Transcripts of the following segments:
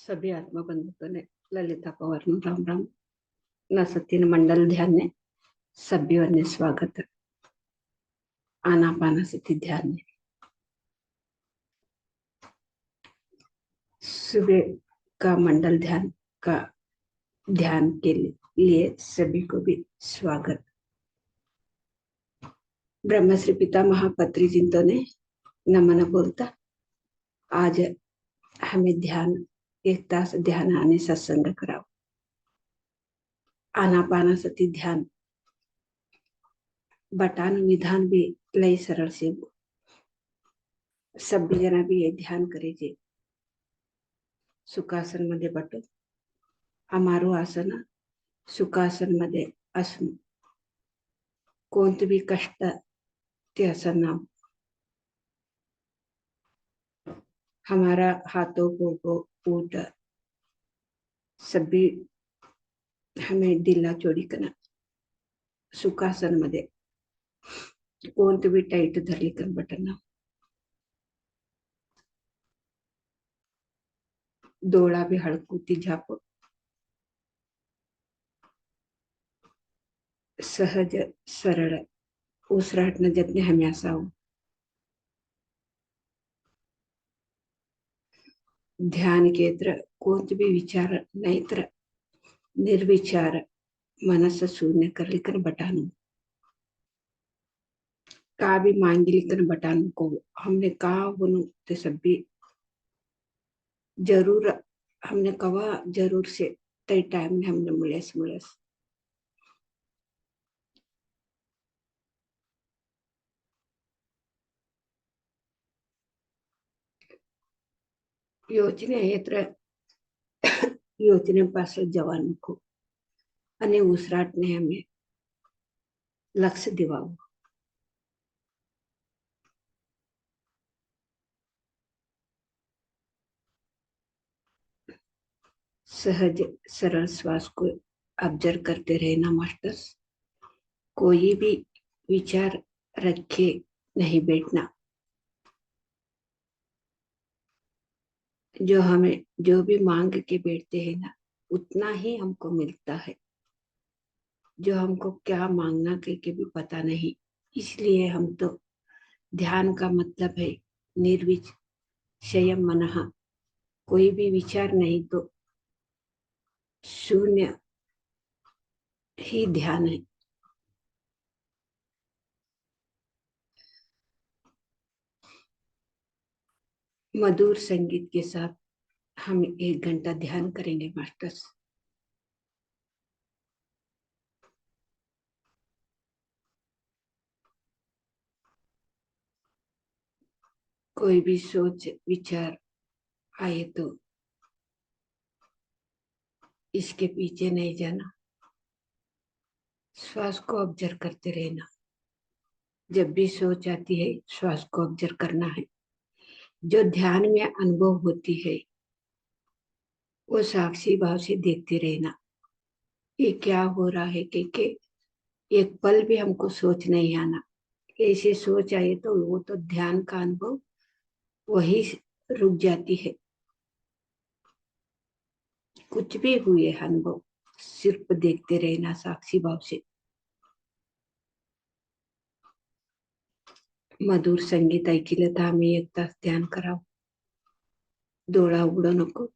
सभी आत्मा बंधुत्व ने ललिता पवार राम राम न सतीन मंडल ध्यान ने सभी ने स्वागत आनापाना सती ध्यान ने सुबह का मंडल ध्यान का ध्यान के लिए सभी को भी स्वागत। ब्रह्मश्री पिता महापत्री जिंतो ने नमन बोलता। आज हमें ध्यान एक तास ध्यान आने सत्संग कराओ। आनापाना सती ध्यान बटान विधान भी लई सरल से सभी जना भी ये ध्यान करेजे। सुखासन मध्ये बटो अमारू आसन सुखासन मध्ये असून कोणतं भी कष्ट ते असं ना हमारा हाथों को ऊट सभी हमें दिला चोरी करना। सुखासन मध्ये कोणतं भी टाइट धरली कर बटना डोळा भी हळकुती झाप सहज सरळ उसराटन जतने हमें असावं। ध्यान केंद्र कोणतं भी विचार नाही तर निर्विचार मनस शून्य कर लिखन बटानू का भी मांगी लिखन बटानू को हमने कहा बोलू ते सभी जरूर हमने कहा जरूर से तय टाइम में हमने मुलेस योजने येत्र योजनेपासून जवान नको आणि उसराटने हमें लक्ष दिवावं। सहज सरल श्वास को ऑब्जर्व करते रहना मास्टर्स। कोई भी विचार रखे नहीं बैठना। जो हमें जो भी मांग के बैठते हैं ना उतना ही हमको मिलता है। जो हमको क्या मांगना करके भी पता नहीं, इसलिए हम तो ध्यान का मतलब है निर्विषय मनः। कोई भी विचार नहीं तो शून्य ही ध्यान है। मधुर संगीत के साथ हम 1 घंटा ध्यान करेंगे मास्टर्स। कोई भी सोच विचार आए तो इसके पीछे नहीं जाना, श्वास को ऑब्जर्व करते रहना। जब भी सोच आती है श्वास को ऑब्जर्व करना है। जो ध्यान में अनुभव होती है वो साक्षी भाव से देखते रहना। ये क्या हो रहा है कि एक पल भी हमको सोच नहीं आना। ऐसे सोच आए तो वो तो ध्यान का अनुभव वही रुक जाती है। कुछ भी हुए अनुभव सिर्फ देखते रहना साक्षी भाव से। मधुर संगीत ऐकिलं तर आम्ही 1 तास ध्यान करावं। डोळा उघडू नको।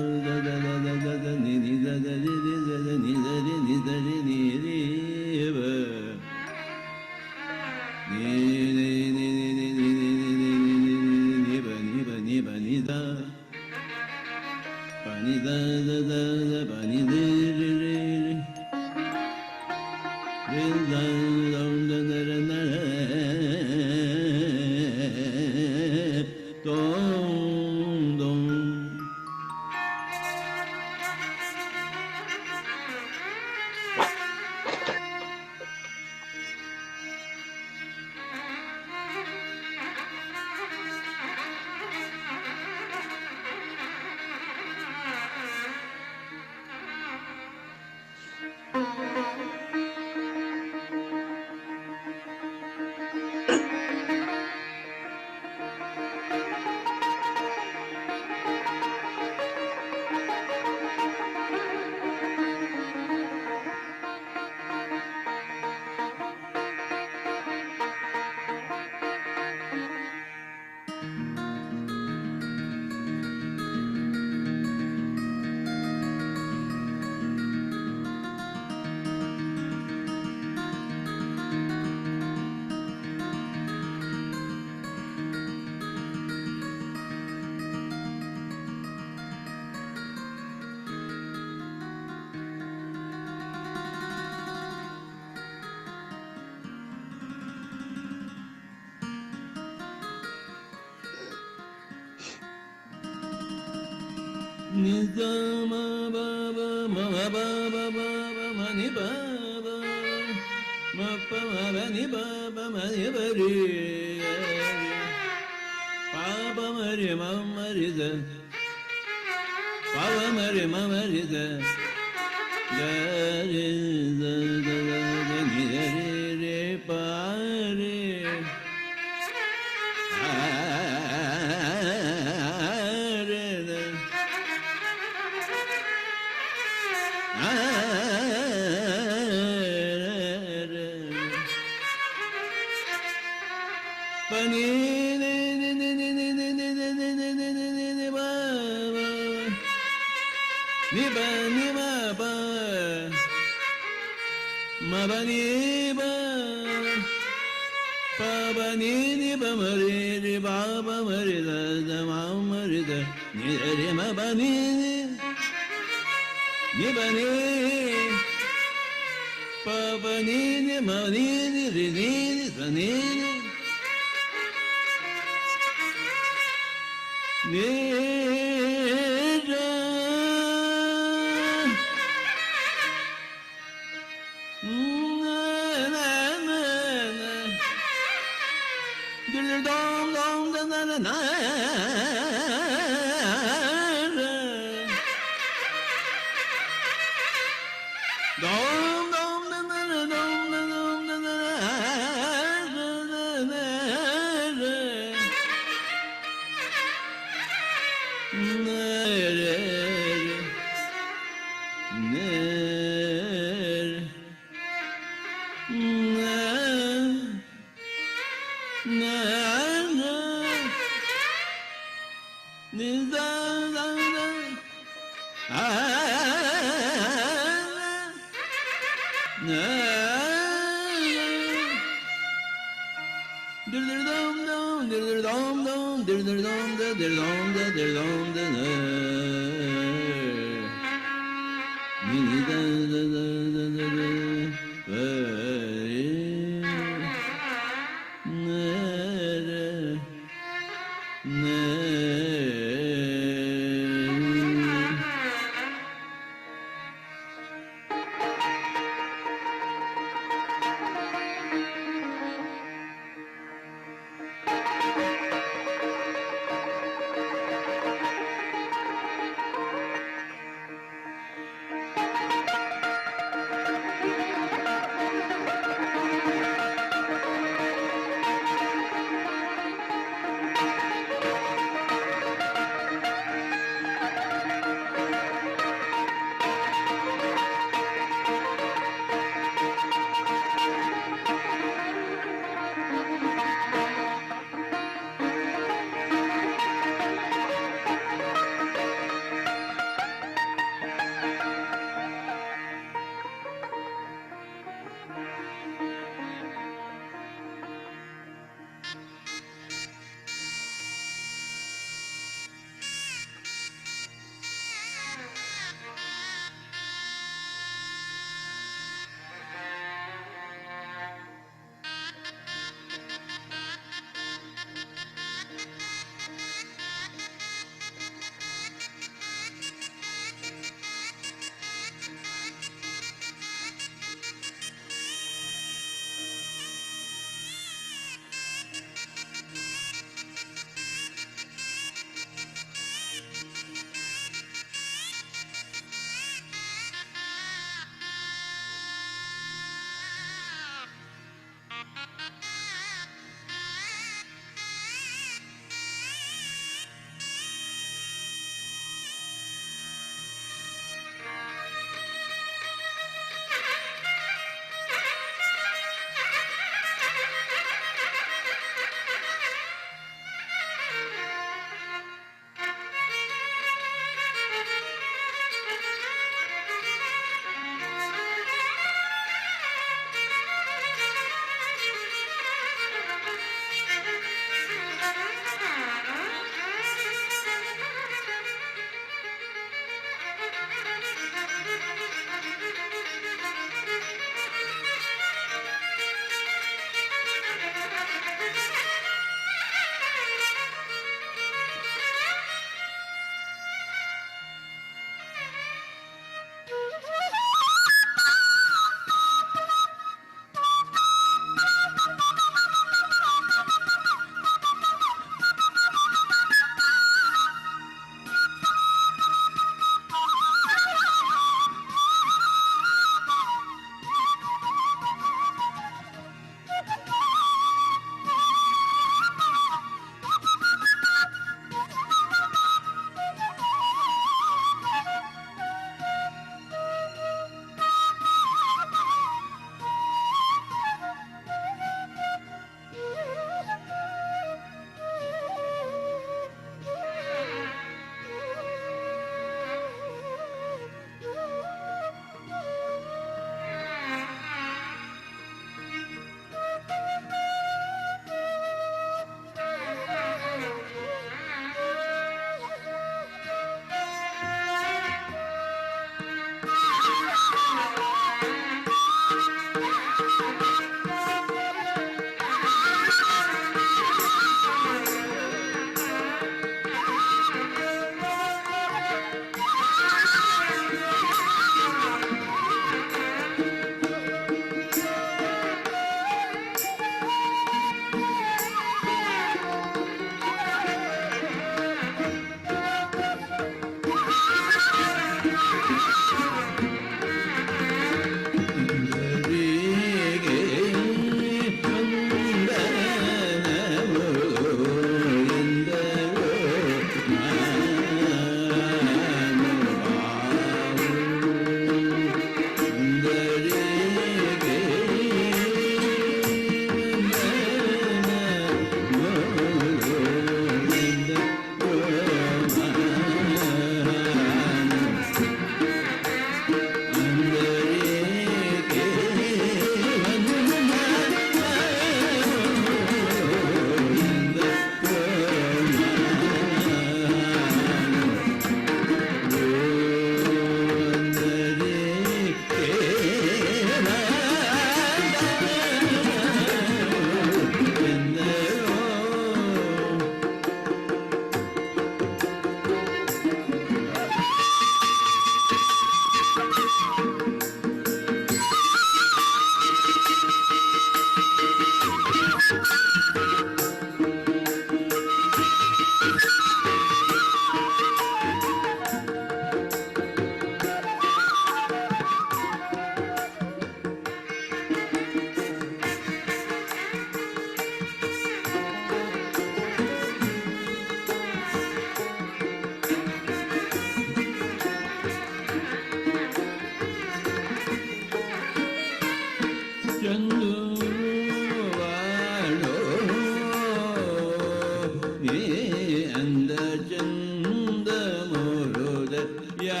या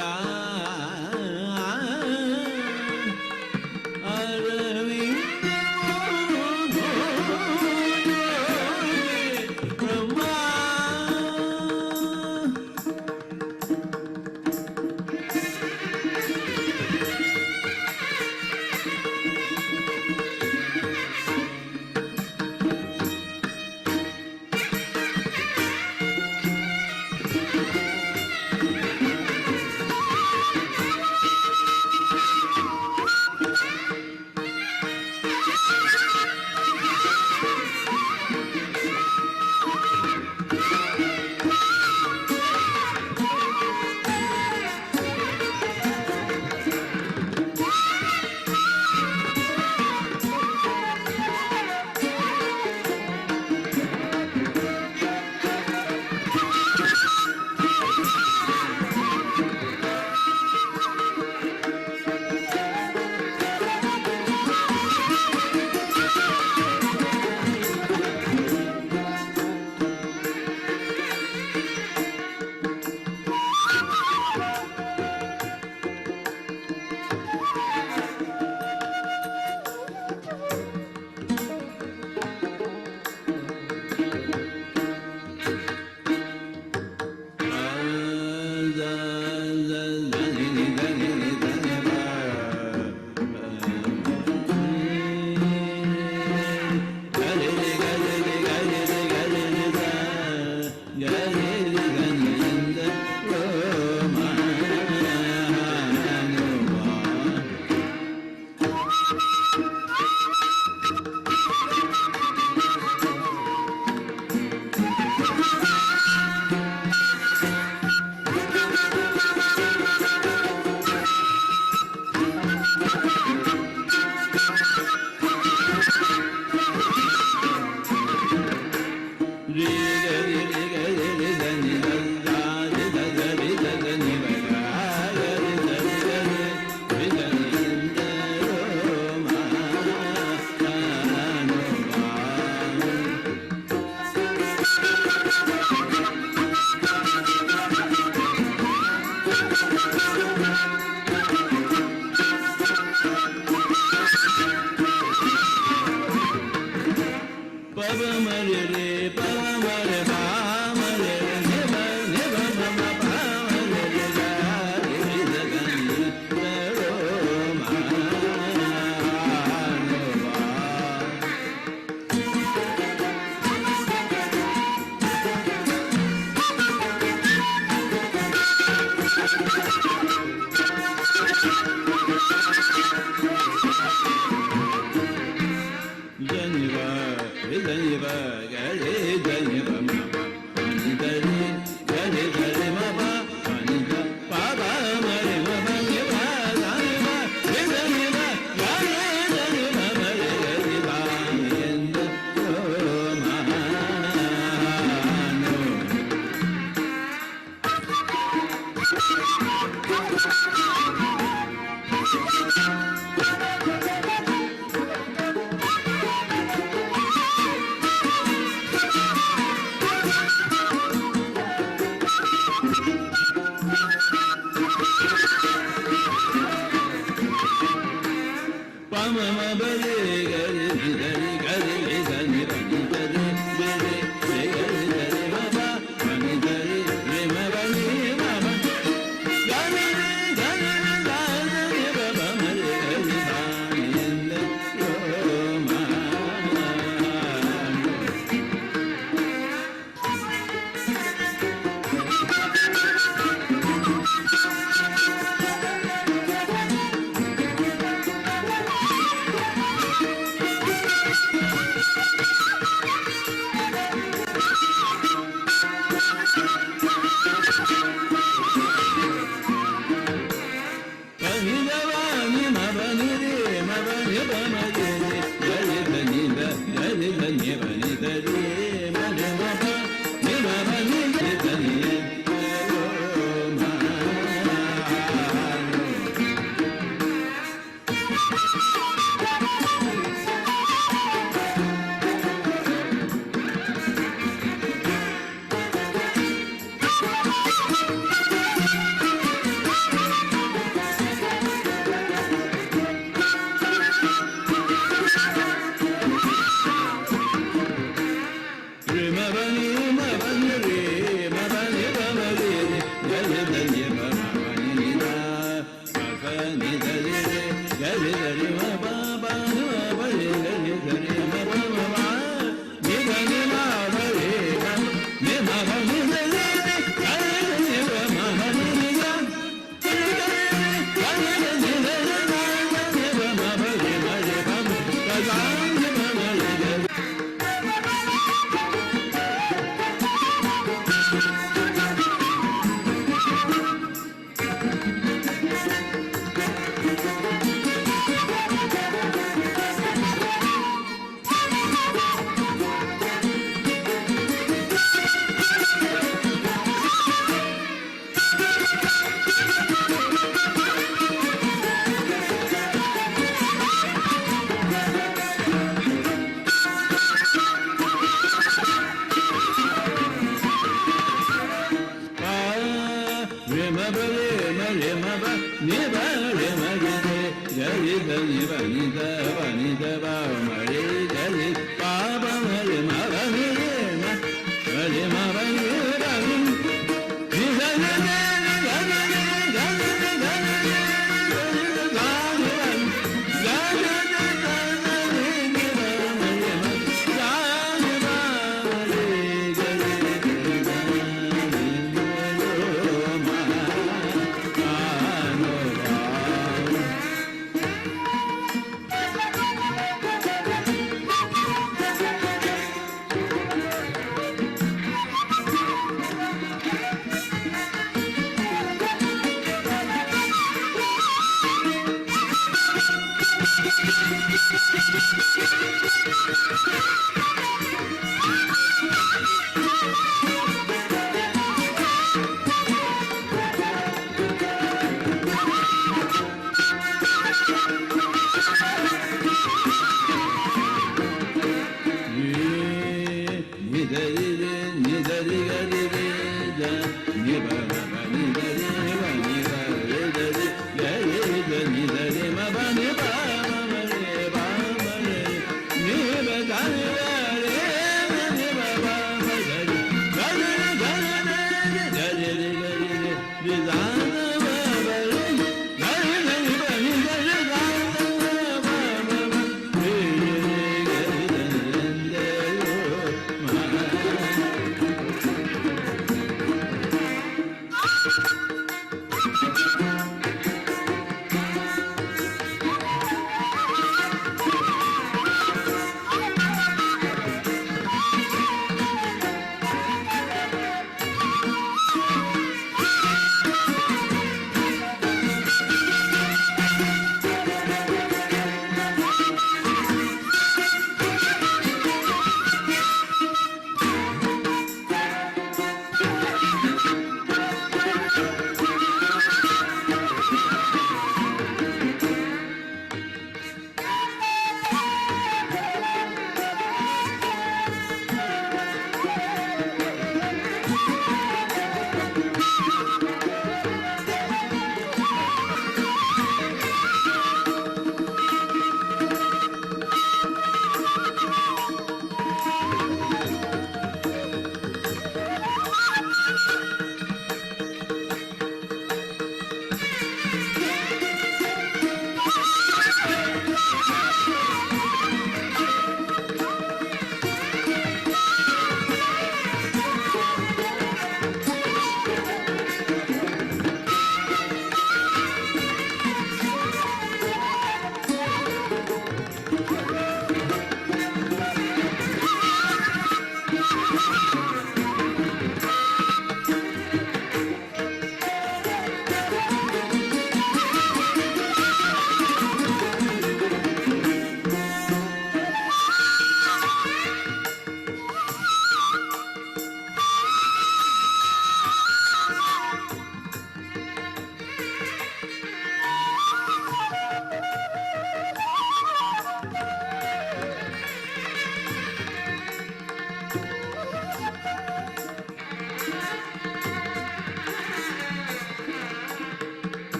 Arvind Brahma re ma ba re ma ba ni ba re ma re re ga re da ni ba ni da ba ma re ga re ba ba ma re ma ba ni re ma ba ni ra ni ni da ni da ni da ni da ni da ni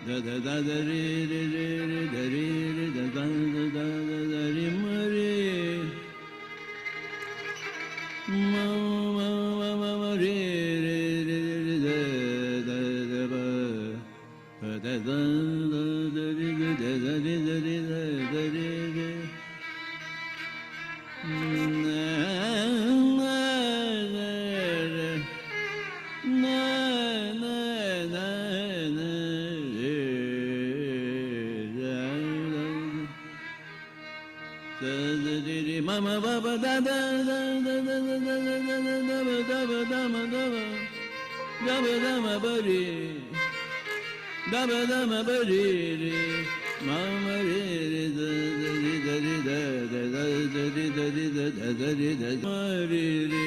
da da da da re re re re da re re da da da da da da re ma re ma ma ma ma ma re re re re da da da ba pa da da da da re da da re da re da da re re Mama baba da da da da da da da da da da da da da ma da ma da ma da ma ba re da ma da ma ba re re mama re re da da re da re da da da da re da re da da da re da ma re re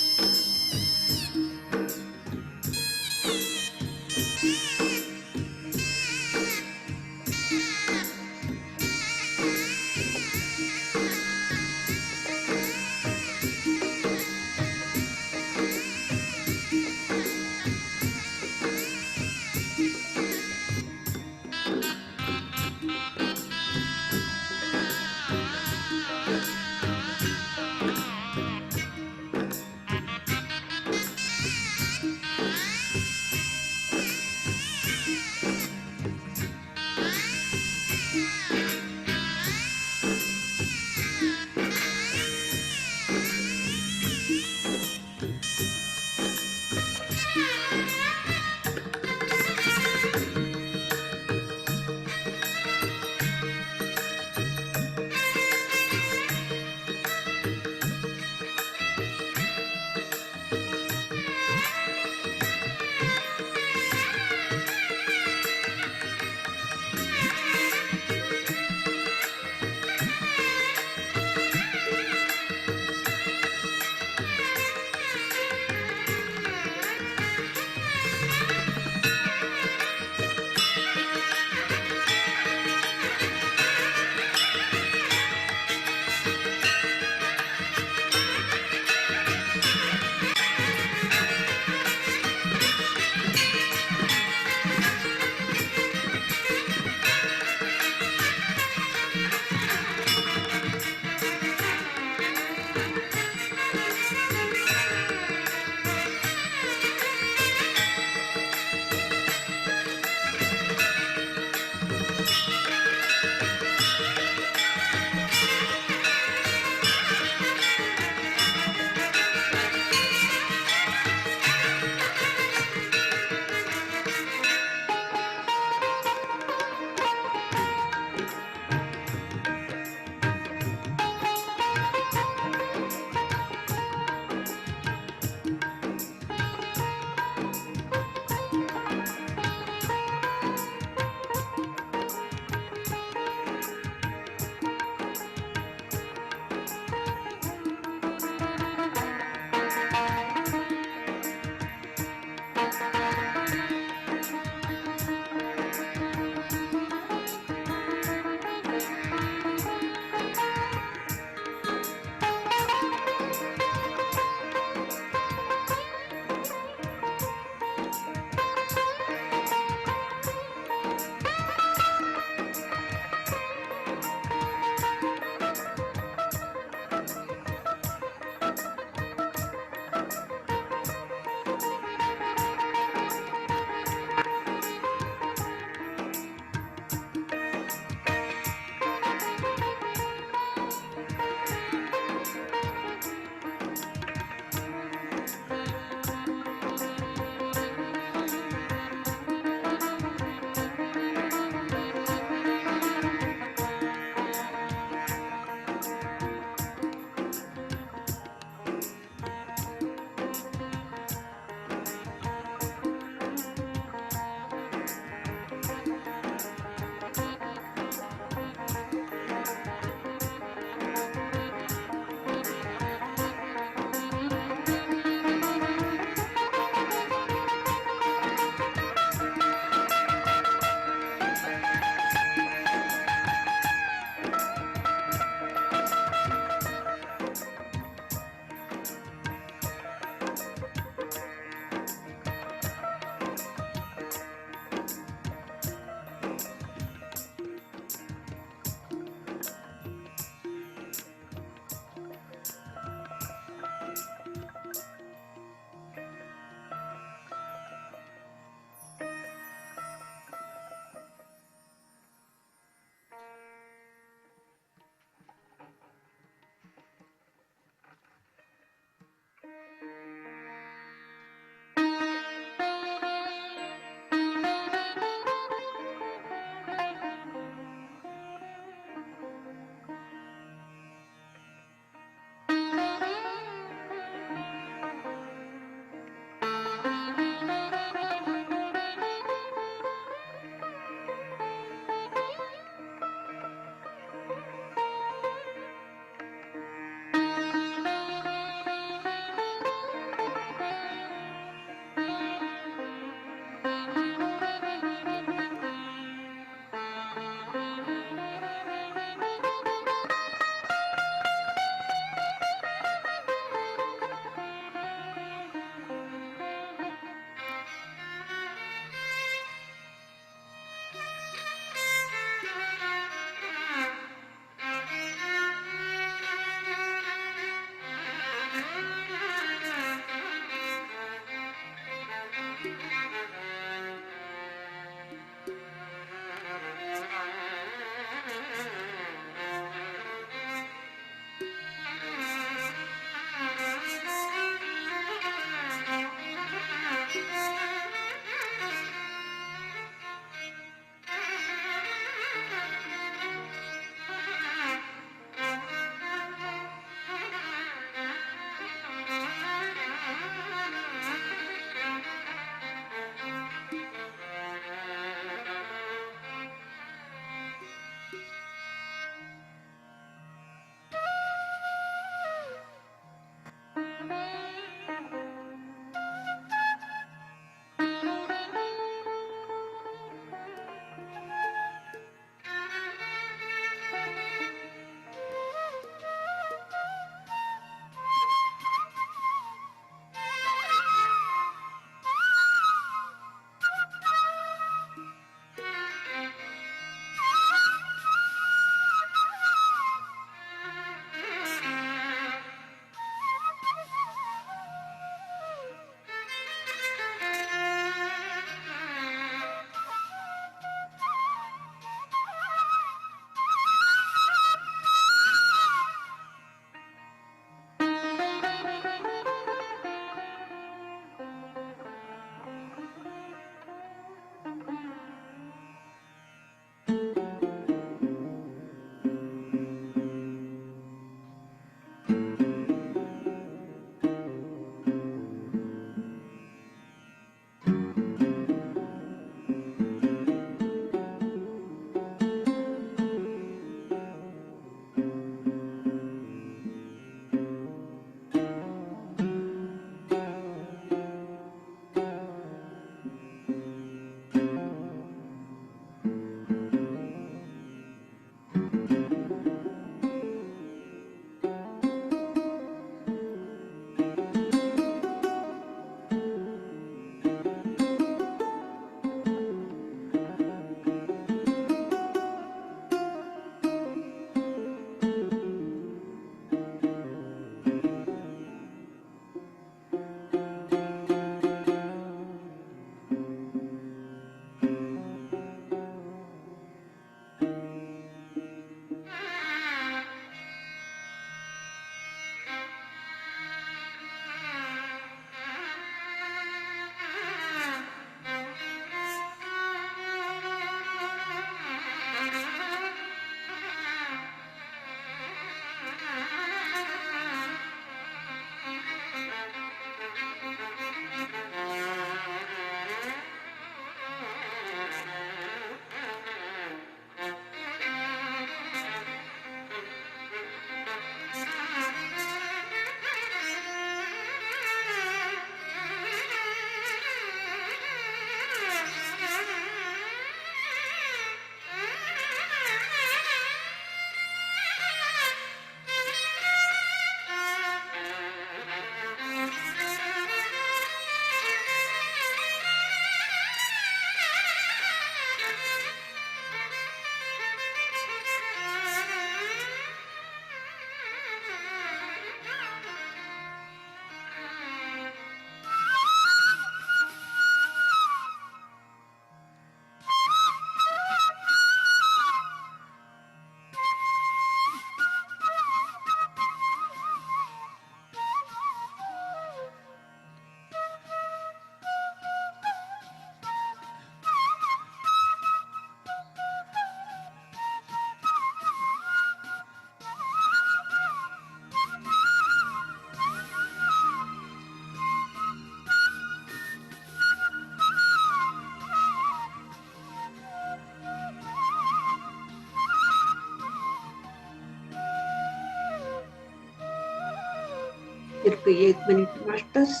सिर्फ 1 minute masters.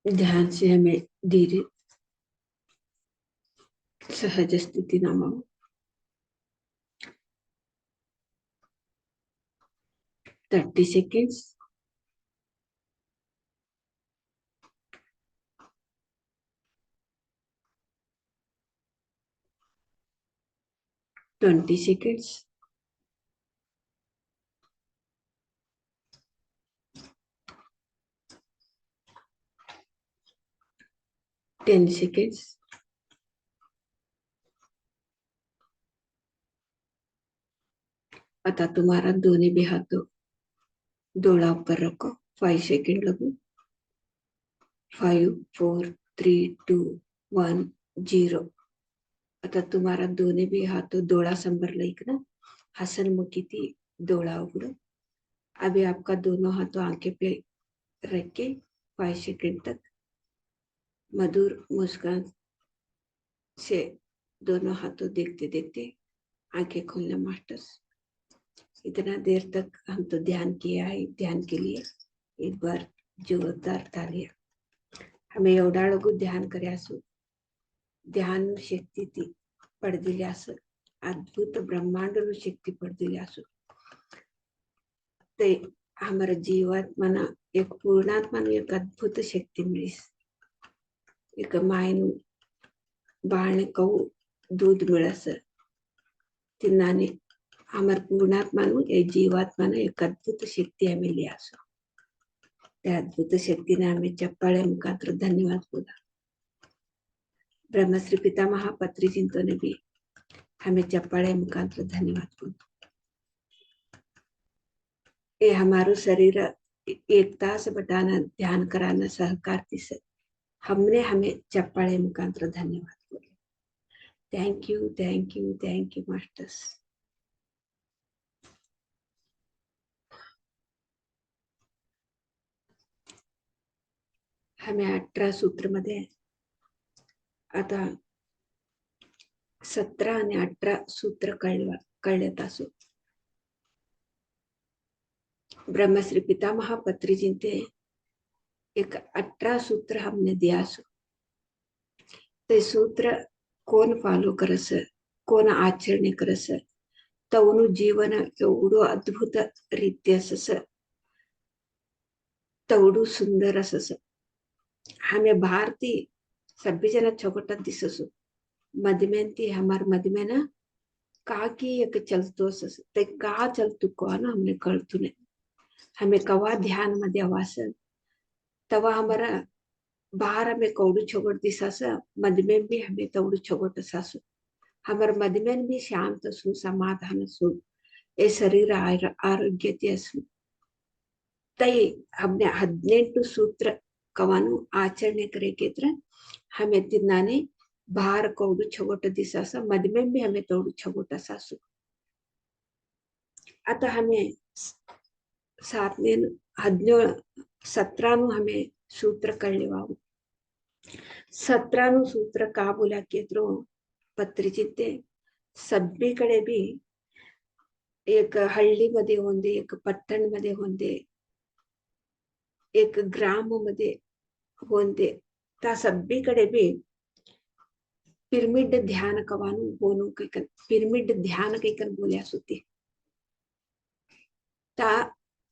ध्यान से हमें धीरे सहज स्थिति नामाओ. 30 seconds. Twenty seconds. 10 seconds. आता तुम्हारा दोनों भी हाथों डोला ऊपर रखो. 5 सेकंड लगो. 5 4 3 2 1 0. आता तुम्हारा दोन्ही बी हाथों डोळा संभरला इकडं. हसनमुखी थी डोळा उघडो. अभी आपका दोनों हाथों आंखें पे रख के 5 सेकंड तक मधुर मुस्कान से दोनों हाथों देखते देखते आंखें खोलना मास्टर्स. इतना देर तक हम तो ध्यान किया है. ध्यान के लिए एक बार जोरदार तालियां. हमें एवढा लोग ध्यान करे असो ध्यान शक्ती ती पडदिली असं अद्भुत ब्रह्मांड शक्ती पडदिली असो ते हमारा जीवात्मा एक पूर्णात्मा एक अद्भुत शक्ति मिली. एक मायनु बाळने कहू दूध मिळस तिन्नाने हमार पूर्णात्मा ए जीवात्मा एक अद्भुत शक्ति हमें लिया असो. त्या अद्भुत शक्तीने हमें चप्पाळे मुखांतर धन्यवाद बोला. ब्रह्मश्री पितामह पत्री चिंतो ने भी हमें चप्पाळे मुखांतर धन्यवाद बोला. ये हमारो शरीर एक तास बटाना ध्यान कराना सहकार दिस हमने हमें चप्पाळे मुखांतर धन्यवाद बोले. Thank you thank you thank you masters. हमें 18 सूत्र मध्ये आता 17 आणि 18 सूत्र कळल्यात असो. ब्रह्मश्री पितामह पत्री जिनते एक 18 सूत्र हमने दिया सो. ते सूत्र कोण फॉलो करस कोण आचरणे करस तवनु जीवन एवढं अद्भुत रीती असस तवडू सुंदर असस. हमें भारती सभी जना छोटा दिससो मधमेंती हमार मधमेना का की एक चलतो असस ते का चलतो को ना हमने कळतो ने. हमें कवा ध्यान मध्ये आवास तवा हमारा बाहर हमें कौड़ू छोगट दिसास मधमेन भी हमें तवडू छोगट सासु. हमार मधमेन भी शांत असु समाधान असु ए शरीर आरोग्य असु. तई हमने 18 सूत्र कवानु आचರಣೆ करेकेत्र हमें तिन्नाने बाहर कौड़ू छोगट दिसास मधमेन भी हमें तवडू छोगट सासु. आता हमें 17 हमें सूत्र कळले वाहू. 17 सूत्र का बोला केत्रो पत्री चित्ते सगळीकडे बी एक हळ्ळीमध्ये होंदे एक पट्टण मध्ये होंदे एक ग्राम मध्ये होंदे ता सब्बीकडे भी पिरमिड ध्यान कवानु बोनु कैकन पिरमिड ध्यान कैकन बोल्यास होती ता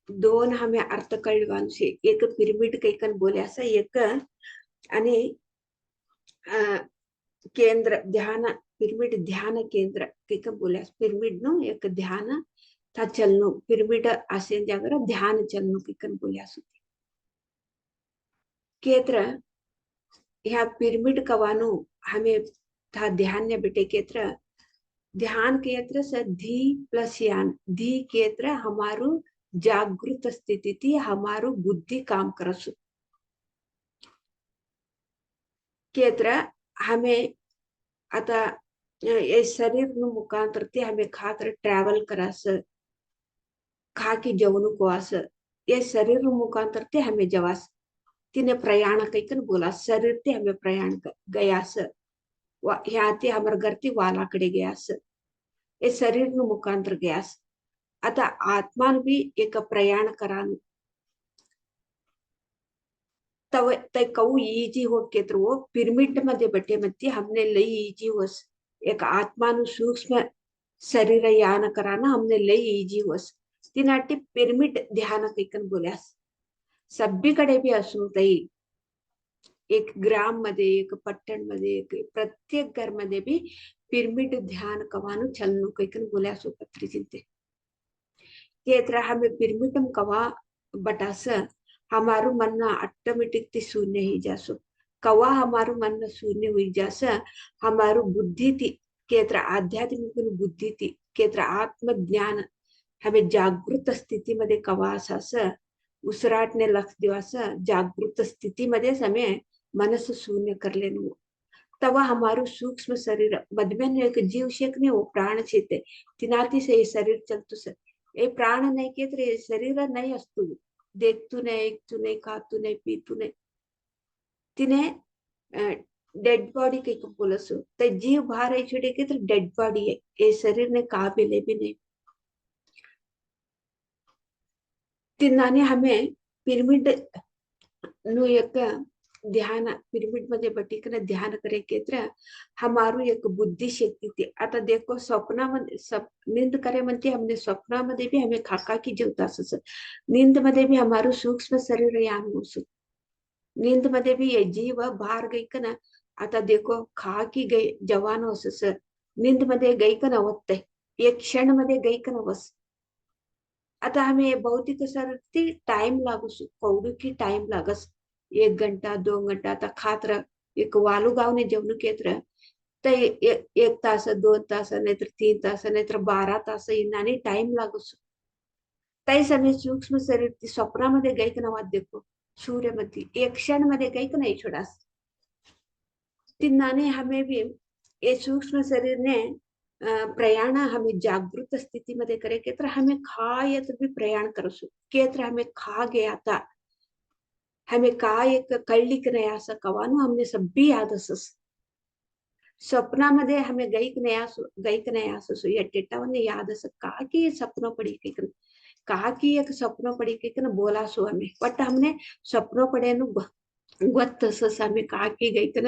दोन हमें अर्थ कळवान शे एक पिरमिड कैकन बोल्यास एक आणि केंद्र ध्यान पिरमिड ध्यान केंद्र कैकन बोल्यास पिरमिड नो एक ध्यान था चलनो पिरमिड असे जागर ध्यान चलनो कैकन बोल्यास होती केत्र ह्या पिरमिड कवानु हमें था ध्यान ने बेटे केत्र ध्यान केत्र से धी प्लस यान धी केत्र हमारू जागृत स्थिति थी हमारू बुद्धि काम करसु केत्र हमें आता ये शरीर नु मुखांतर ते हमें खातर ट्रॅव्हल करास खा की जेवणू कोवास ये शरीर नु मुखांतर ते हमें जवास तिने प्रयाण कैकन बोला शरीर ते हमें प्रयाण गयास ह्या ते हमर घरती वालाकडे गयास ये शरीर नु मुखांतर गयास आता आत्मा भी एक प्रयाण करान तव तय कऊ इजी हो केत्र वो पिरमिड मध्ये बटे मध्ये हमने लई इजी होस एक आत्मा नु सूक्ष्म शरीर यान कराना हमने लई इजी होस तिनाटी पिरमिड ध्यान कैकन बोल्यास सब्बीकडे भी असून तई एक ग्राम मध्ये एक पट्टण मध्ये एक प्रत्येक घर मध्ये भी पिरमिड ध्यान कवानु चलनु कैकन बोल्यास पत्री चिंते केत्र हमें पिरमिडम कवा बटास हमारू मन ऑटोमेटिक ती शून्य ही जासो कवा हमारू मन शून्य हुई जास हमारू बुद्धि थी केत्र आध्यात्मिक बुद्धि थी केत्र आत्मज्ञान हमें जागृत स्थिती मध्ये कवा असास उसराटने लक्ष दिवास जागृत स्थिती मध्ये हमें मनस शून्य कर लेनु तवा हमारू सूक्ष्म शरीर मधमेन एक जीव शेक नहीं वो प्राण चेते तिनाती से ये शरीर चलतु से ये प्राण नहीं केत्र ये शरीर नहीं अस्तु देखतू नहीं ऐकतू नहीं खातू नहीं पीतू नहीं तिने डेड बॉडी कई को बोलसो ते जीव बाहर है छोड़े के तो डेड बॉडी है ये शरीर ने काबिले भी नहीं तिनाने हमें पिरमिड नु एक ध्यान पिरमिड मध्ये बटीकन ध्यान करे केत्र हमारू एक बुद्धि शक्ती थी आता देखो स्वप्नामध्ये नींद करे म्हणते हमने स्वप्नामध्ये भी हमें खाका की जेवता असस नींद मध्ये भी हमारू सूक्ष्म शरीर यान होसु नींद मध्ये भी ये जीव बाहर गई कना आता देखो खा की गई जवान होसस नींद मध्ये गई कना होते एक क्षण मध्ये गई कना वस आता हमें भौतिक शरीर टाइम लागू कौडू की टाइम लागस 1 घंटा 2 घंटा आता खातर एक वालू गावने जेवण केत्र तर 1 तास 2 तास नाहीतर 3 तास नाहीतर 12 तास इनाने टाइम लागस तई समय सूक्ष्म शरीर ती स्वप्नामध्ये गई का नवाद देखो सूर्यमती एक क्षण मध्ये गई का नहीं छोड़ास तिनाने हमें भी ये सूक्ष्म शरीर ने प्रयाण हमें जागृत स्थिति मध्ये करे केत्र हमें खायत भी प्रयाण करसु केत्र हमें खा गया था हमें का एक कळलिक नाही असं कवानु हमने सब्बी याद असस स्वप्नामध्ये हमें गईक नाही अससु या टेटावने याद अस का की सपनों पड़ी के कहा कि एक सपनों पड़ी के बोला सो हमें बट हमने सपनों पड़े नु ಗೊತ್ತಸಸ್ हमें कहा की गई कन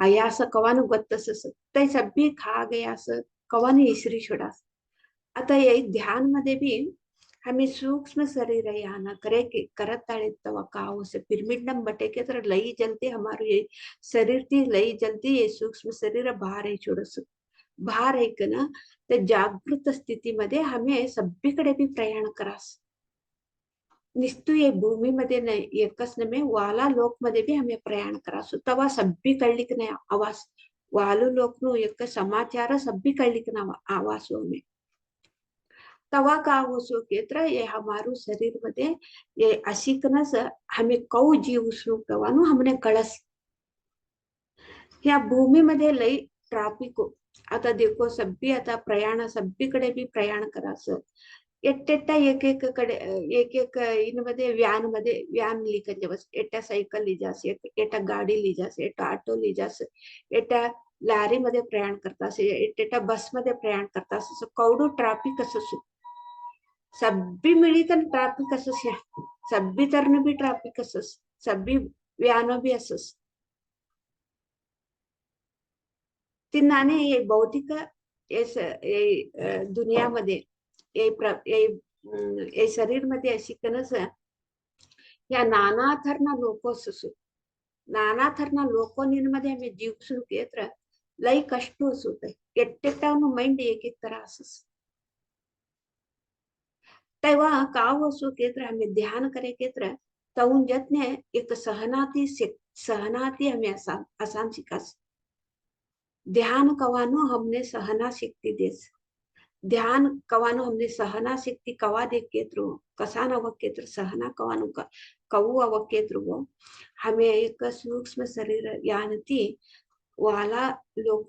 आयास कवानु ಗೊತ್ತಸಸ್ तै सब्बी खा गयास कवानु इसरी छोडास आता ये ध्यान मध्ये भी हमें सूक्ष्म शरीर यान करे के करत तवा का उसे पिरमिडम बटे के तरह लई जलते हमारे ये शरीर थी लई जलती ये सूक्ष्म शरीर बाहर है छोड़स बाहर है ना तर जागृत स्थिती मध्ये हमें सब्बीकडे भी प्रयाण करास निस्तू ये भूमि मध्ये नाही एकच नमे वाला लोक मध्ये भी हमें प्रयाण करास तवा सब्बी कळलिक नाही आवाज वालू लोक नु एक समाचार सब्बी कळलिक ना आवाज में तवा का होसो केत्र ये हमारू शरीर मध्ये ये अशिकनस हमें कौ जीव उसनु कवानु हमने कळस या भूमि मध्ये लई ट्रॅफिक आता देखो सब्बी आता प्रयाण सब्बीकडे भी प्रयाण करास एट्टेट्टा एक कडे एक इनमध्ये व्यान लिखन जवस एटा सायकल लिजास एटा गाडी लिजास एटा ऑटो लिजास एटा लारी मध्ये प्रयाण करतास एटा बस मध्ये प्रयाण करतास कौडू ट्रॅफिक अससु सब्बी मिली तर ट्रॅफिक असस या सब्बी तरन भी ट्रॅफिक असस सब्बी व्यानो भी असस तिन्हाने ये भौतिक दुनियामध्ये ये शरीर मध्ये अशी कनस या नाना थरना लोक असू नाना थरना लोकोनिमध्ये आम्ही जीव सुरू केत्र लई कष्ट असुत ಎಟ್ಟೆಟ್ಟವನು ಮೈಂಡ್ ಏಕಿತ್ತರ ಆಸಸ್ तेव्हा काव असो केत्र आम्ही ध्यान करे केत्र तउन जतने एक सहनाती हमें आसान शिकास ध्यान कवानो हमने सहना शक्ति देस ध्यान कवानो हमने सहना शक्ति कवा दे केत्र कसान अव केत्र सहना कवानो कवु अव केत्र हमें एक सूक्ष्म शरीर यानती वाला लोक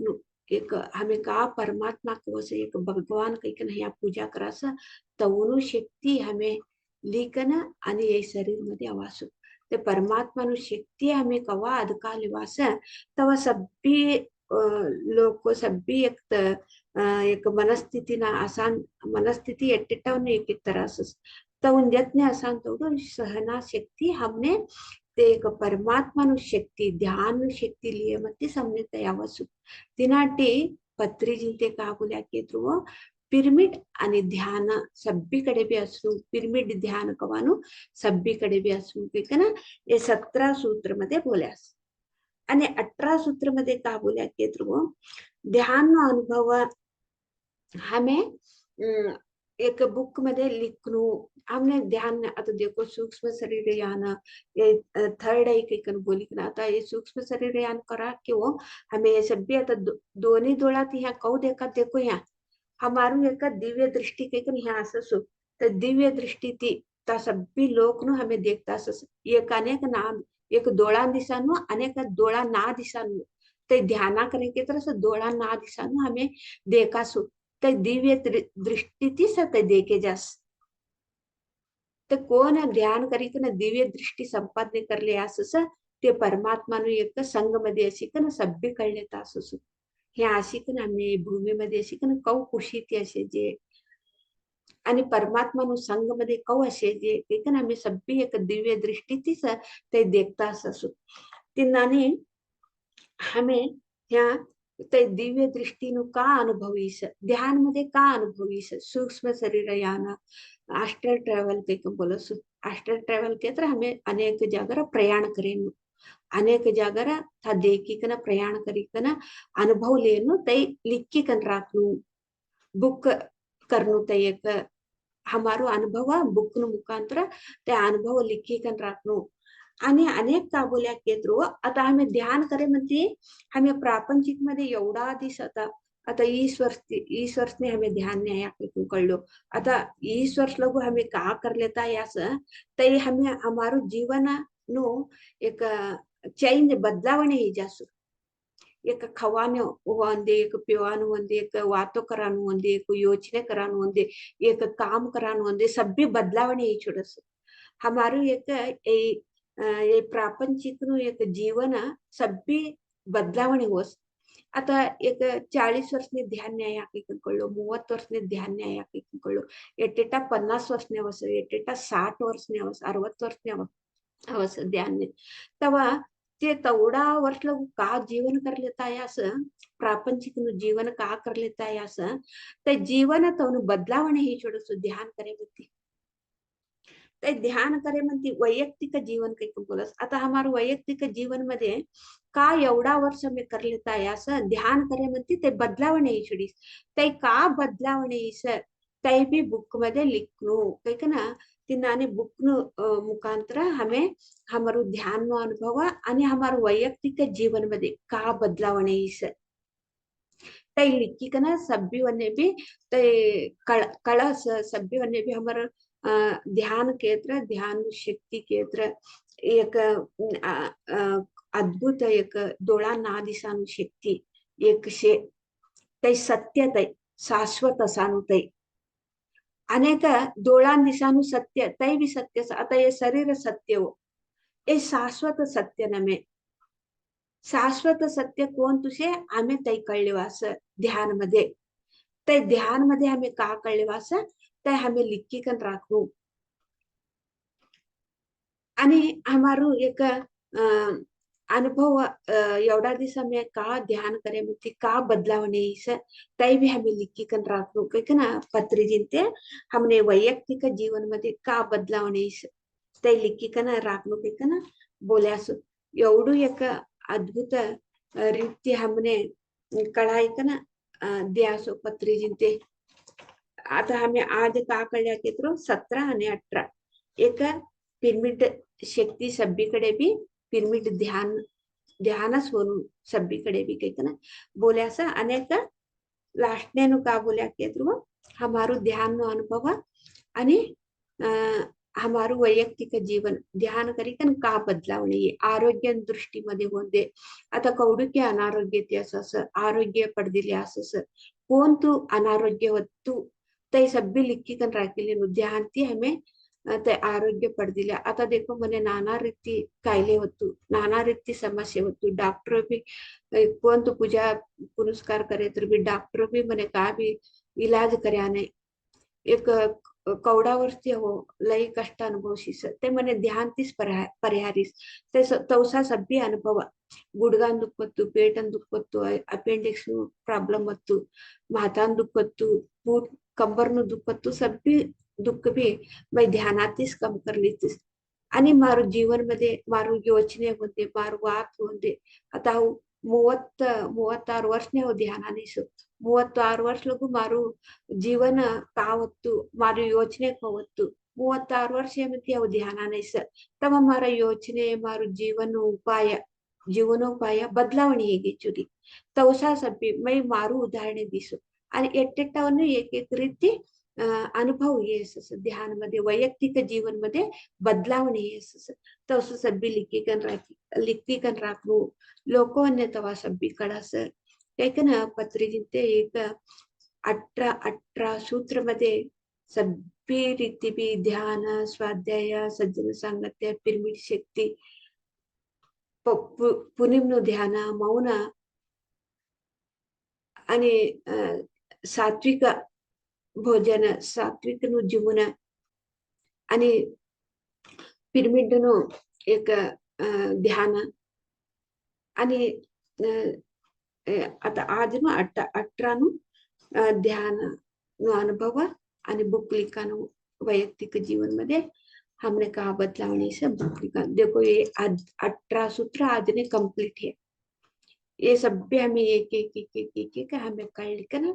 एक हमें का परमात्मा को से एक भगवान कहीकन ह्या पूजा करास तवनु शक्ती हमें लिकन आणि ये शरीर मध्ये आवासु ते परमात्मा नु शक्ती हमें कवा अदका लिवास तवा सभी लोक सभी एक मनस्थिती ना आसान मनस्थिती एट्टिटावनु एक तरह तवन जतने आसान तोडो सहना शक्ती हमने ते एक परमात्मा नु शक्ती ध्यान शक्ती लिए मत्ती हमने तयावसु तिनाटी पत्री जिंते का बोल्या की ध्रुव पिरमिड आणि ध्यान सब्बीकडे बी असू पिरमिड ध्यान कवानु सब्बीकडे बी असू ना हे 17 सूत्र मध्ये बोल्यास आणि 18 सूत्र मध्ये का बोल्या की ध्रुव ध्यान अनुभव हमें एक बुक मध्ये लिखनो हमने ध्यान आता देखो सूक्ष्म शरीर यान ये थर्ड है कि कन बोली ना आता ये सूक्ष्म शरीर यान करा क्यों हमें ये सब भी आता दोन्ही डोळ्यात ह्या कौ देखा देखो यहाँ हमारू एक दिव्य दृष्टि के कन यहाँ असो तर दिव्य दृष्टि ती ता सभी लोक नु हमें देखता असस एक अनेक नाम एक डोळा दिसानु अनेक डोळा ना दिसानु ते ध्याना करे के तरह से डोळा ना दिसानु हमें देखासु ते दिव्य दृष्टि ती सत देखे जास ते कोण ध्यान करीत ना दिव्य दृष्टि संपादने करले असस ते परमात्मा नु एक संग मध्ये अशी कन सभ्य कळले तासस हे अशी कन आम्ही भूमीमध्ये अशी कन कौ कुशीती असे जे आणि परमात्मा नु संग मध्ये कौ असे जे ते कन आम्ही सभ्य एक दिव्य दृष्टि तीच ते देखता अससु तिनाने हमें ह्या ते दिव्य दृष्टीनु का अनुभवीस ध्यान मध्ये का अनुभवीस सूक्ष्म शरीर यान आस्ट्रल ट्रैवल के बोलो आस्ट्रल ट्रैवल के तरह हमें अनेक जगह प्रयाण करें अनेक जगह था देखी कन प्रयाण करी कन अनुभव लेनु तै लिखी कन राखनु बुक करनु तै एक हमारो अनुभव बुक नु मुखांतर ते अनुभव लिखी कन राखनु आणि अनेक का बोल्या केत्रो आता हमें ध्यान करे म्हणते हमें प्रापंचिक मध्ये एवढा दिसत आता ईश्वरने हमें ध्यान न्याय कळलो आता ईश्वर लोग हमें का कर लेता यास तई हमें हमारो जीवन नो एक चेंज बदलावणे ही जासु एक खवानो ಒಂದೇ एक पिवानो ಒಂದೇ एक वातो करानो ಒಂದೇ एक योचने करानो ಒಂದೇ एक काम करानो ಒಂದೇ सभी बदलावणे ही छोड़स हमारो एक ये प्रापंचिक नु एक जीवन सभी बदलावणे होस आता एक 40 वर्षने ध्यान न्याय कळलो 30 वर्षने ध्यान न्याय कळलो एटेटा 50 वर्षने अवस एटेटा 60 वर्षने अवस 60 वर्षने अवस ध्यान तवा ते तेवढा वर्ष लोग का जीवन कर लेता है असं प्रापंचिक जीवन का कर लेता है असं ते जीवन तवनु बदलावणे ही छोडसो ध्यान करे म्हणती ते ध्यान करे म्हणती वैयक्तिक जीवन काही बोलस आता हमारो वैयक्तिक जीवन मध्ये का एवढा वर्ष मी कर लेता है असं ध्यान करे म्हणती ते बदलावणे ही छोडीस ते का बदलावणे तै भी बुक मध्ये लिखनु कहीं ना तिनाने बुक मुखांतर हमें हमारो ध्यान नो अनुभव आणि हमारो वैयक्तिक जीवन मध्ये का बदलावणे तै लिखी कना सभी वने भी तै कळस सभी वने भी हमारा ध्यान केत्र ध्यान शक्ति केत्र एक अद्भुत एक डोळा ना दिसानु शक्ती एक शे तै सत्य तै शाश्वत असानु तै अनेक डोळा दिसानु सत्य तै भी सत्य आता ये शरीर सत्य हो ये शाश्वत सत्य नमे शाश्वत सत्य कोण तुझे आम्ही तै कळलेवास ध्यान मध्ये तै ध्यान मध्ये हमें का कळलेवास तै हमें लिखी कन राखू आणि हमारू एक अनुभव एवढा दिवस हमें का ध्यान करे मुझे का बदलाव नहीं से तय भी हमें लिखी कर राखनो कह ना पत्री जिनते हमने वैयक्तिक जीवन मध्ये का बदलाव नहीं से तय लिखी कर राखनो कह ना बोल्या सो एवढू एक अद्भुत रीती हमने कढ़ाई का ना दिया सो पत्री जिनते आता हमें आज का कळल्या की 17 आणि 18 एक पिरमिड शक्ती सभीकडे भी पिरमिड ध्यान ध्यानच म्हणून सभीकडे भी कहीं ना बोल्या सा अनेक लास्टने नु का बोल्या की हमारू ध्यान नो अनुभव आणि हमारू वैयक्तिक जीवन ध्यान करी कन का बदलावणे आरोग्य दृष्टीमध्ये होते आता कौडुके अनारोग्य असं आरोग्य पडदिले असं कोण तू अनारोग्य होतू ते सब्बी लिखी कन राखिले ध्यान ती हमें ते आरोग्य पडदिले आता देखो मने नाना रीति कायले होतू नाना रीति समस्या होतू डॉक्टर भी कोण तू पूजा पुरस्कार करे तर भी डॉक्टर भी मने का भी इलाज कर्या नाही एक कवडा वर्षी हो लई कष्ट अनुभवशीस ते मने ध्यान तीस परिहारीस ते तवसा सब्बी अनुभव गुडगान दुखपत्तू पेटन दुखपत्तू अपेंडिक्स प्रॉब्लम वत्तू माथान दुखपत्तू पूट कंबर दुखपत्तू सब्बी दुःख भी मैं ध्यानातीस कम कर लीतीस आणि मारू जीवन मध्ये मारू योचने होते मारू वाक होते आता 36 ವರ್ಷನೇ हो ಧ್ಯಾನಾನಿಸು 36 ವರ್ಷಲಗೂ ಮಾರು ಜೀವನ ಕಾವತ್ತು ಮಾರು ಯೋಚನೆ ಕಾವತ್ತು 36 ವರ್ಷ ಮಿತಿ ಅವು ಧ್ಯಾನಾನಿಸ ತಮ್ಮ ಮಾರ ಯೋಚನೆ ಮಾರು जीवनोपाय बदलावणी ಹೇಗೆ ಚುರಿ तवसा सब्बी मै मारू उदाहरणे दिसू आणि एकटेकटावरनं एक एक रीती अनुभव येस ध्यान मध्ये वैयक्तिक जीवन मध्ये बदलावणे येस तवस सब्बी लिखी कन राखू लोकवन्य तवा सब्बी कडास एक ना पत्री जिंते एक 18 सूत्र मध्ये सब्बी रीती भी ध्यान स्वाध्याय सज्जन सांगत्य पिरमिड शक्ती पुनिम्नु ध्यान मौन आणि सात्विक भोजन सात्विक नु जीवन आणि पिरमिड नु एक ध्यान आणि आता आज नु 18 नु ध्यान नु अनुभव आणि बुकलिका नु वैयक्तिक जीवन मध्ये हमने कहा बदलावणी से बुकलिका देखो ये 18 सूत्र आज ने कंप्लीट है ये सब भी हमें एक हमें कळ ना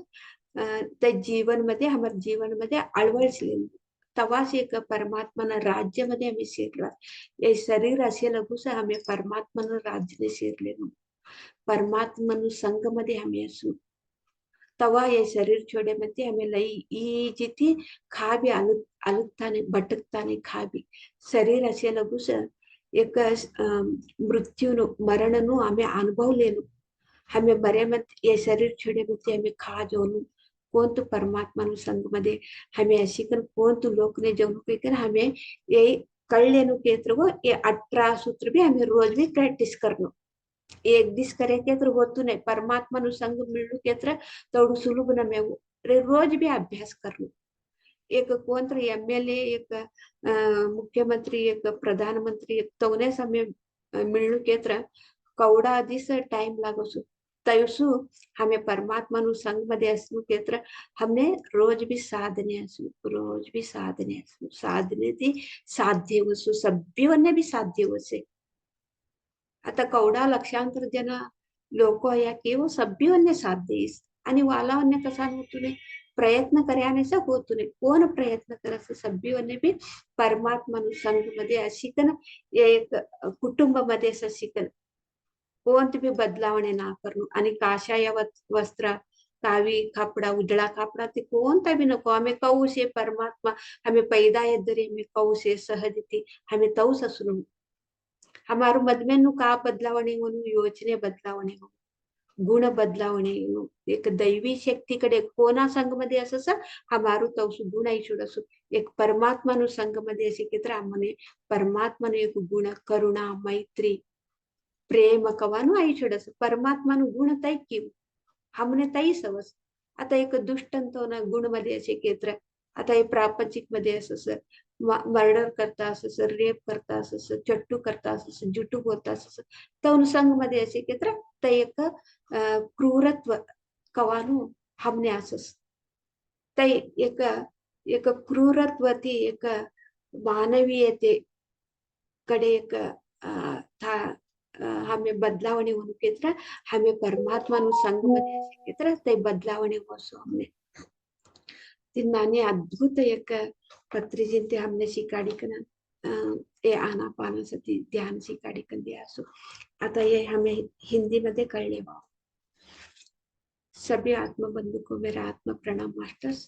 त्या जीवन मध्ये हमारे जीवन मध्ये अळवळसले तवास एक परमात्मा राज्य मध्ये हमें शिरला ये शरीर असे लगूस हमें परमात्मा राज्य शिरले परमात्मा संघ मध्ये हमें असू तवा ये शरीर छोड़े मध्ये हमें लई ई जिती खा भी अलगताने भटकताने खा भी शरीर असे लगूस एक मृत्यु मरण नु हमें अनुभव लेनु हमें बरे मत ये शरीर छोड़े मध्ये हमें खा जोनु कौन तो परमात्मा नु संग मध्ये हमें ऐसी कर कौन तो लोक ने जो कर हमें ये कल लेनु के वो ये 18 सूत्र भी हमें रोज भी प्रैक्टिस करनो एक दिस करे के होतु नहीं परमात्मा नु संग मिलू के तोड़ू सुलभ न में रोज भी अभ्यास करनो एक कौन तो एमएलए एक मुख्यमंत्री एक प्रधानमंत्री एक तवने समय मिलू के कवडा दिस टाइम लागसु तयसु हमें परमात्मा नु संग मध्ये असू के हमने रोज भी साधने ती साध्य वसु सभ्यवन्य भी साध्य वसे आता कवडा लक्षांतर जन लोक या की वो सभ्यवन्य साध्य आणि वालावन्य कसा होतो नाही प्रयत्न करण्यास होतो नाही कोण प्रयत्न करत सभ्यवन्य भी परमात्मा नु संग मध्ये अशिकन एक कुटुंब मध्ये शिकन कोणते भी बदलावणे ना करू आणि काशाय वस्त्र कावी कापड़ा उजड़ा कापड़ा ते कोणता भी नको हमें कऊ से परमात्मा हमें पैदा इधर हमें कऊ से सहजती हमें तऊ ससुनु हमारू मधमेनु का बदलावणे म्हणून योजने बदलावणे गुण बदलावणे एक दैवी शक्तीकडे कोणा संघ मध्ये असं हमारू तवसु गुण ऐशुडसु एक परमात्मा नु संघ मध्ये असे की आम्हाने परमात्मा नु एक गुण करुणा मैत्री प्रेम कवानु आई छोडस परमात्मा नु गुण तै की हमने तई सवस आता एक दुष्टंतो न गुण मध्ये असे केत्र आता हे प्रापंचिक मध्ये असं मर्डर करता असं रेप करता असं चट्टू करता असं जुटू बोलता असं तो संघ मध्ये असे केत्र त एक क्रूरत्व कवानु हमने असं त एक एक क्रूरत्व ती एक मानवीयते कडे एक था हमें बदलावणे म्हणू केत्र हमें परमात्मा नु संघ मध्ये असे केत्र ते बदलावणे होसो हमने तिन्नाने अद्भुत एक पत्रिजिंते हमने शिकाडिकन ये आनापानसती ध्यान शिकाडिकन दिया सो आता ये हमें हिंदी में कळले बा सभी आत्मा बंधु को मेरा आत्मा प्रणाम मास्टर्स।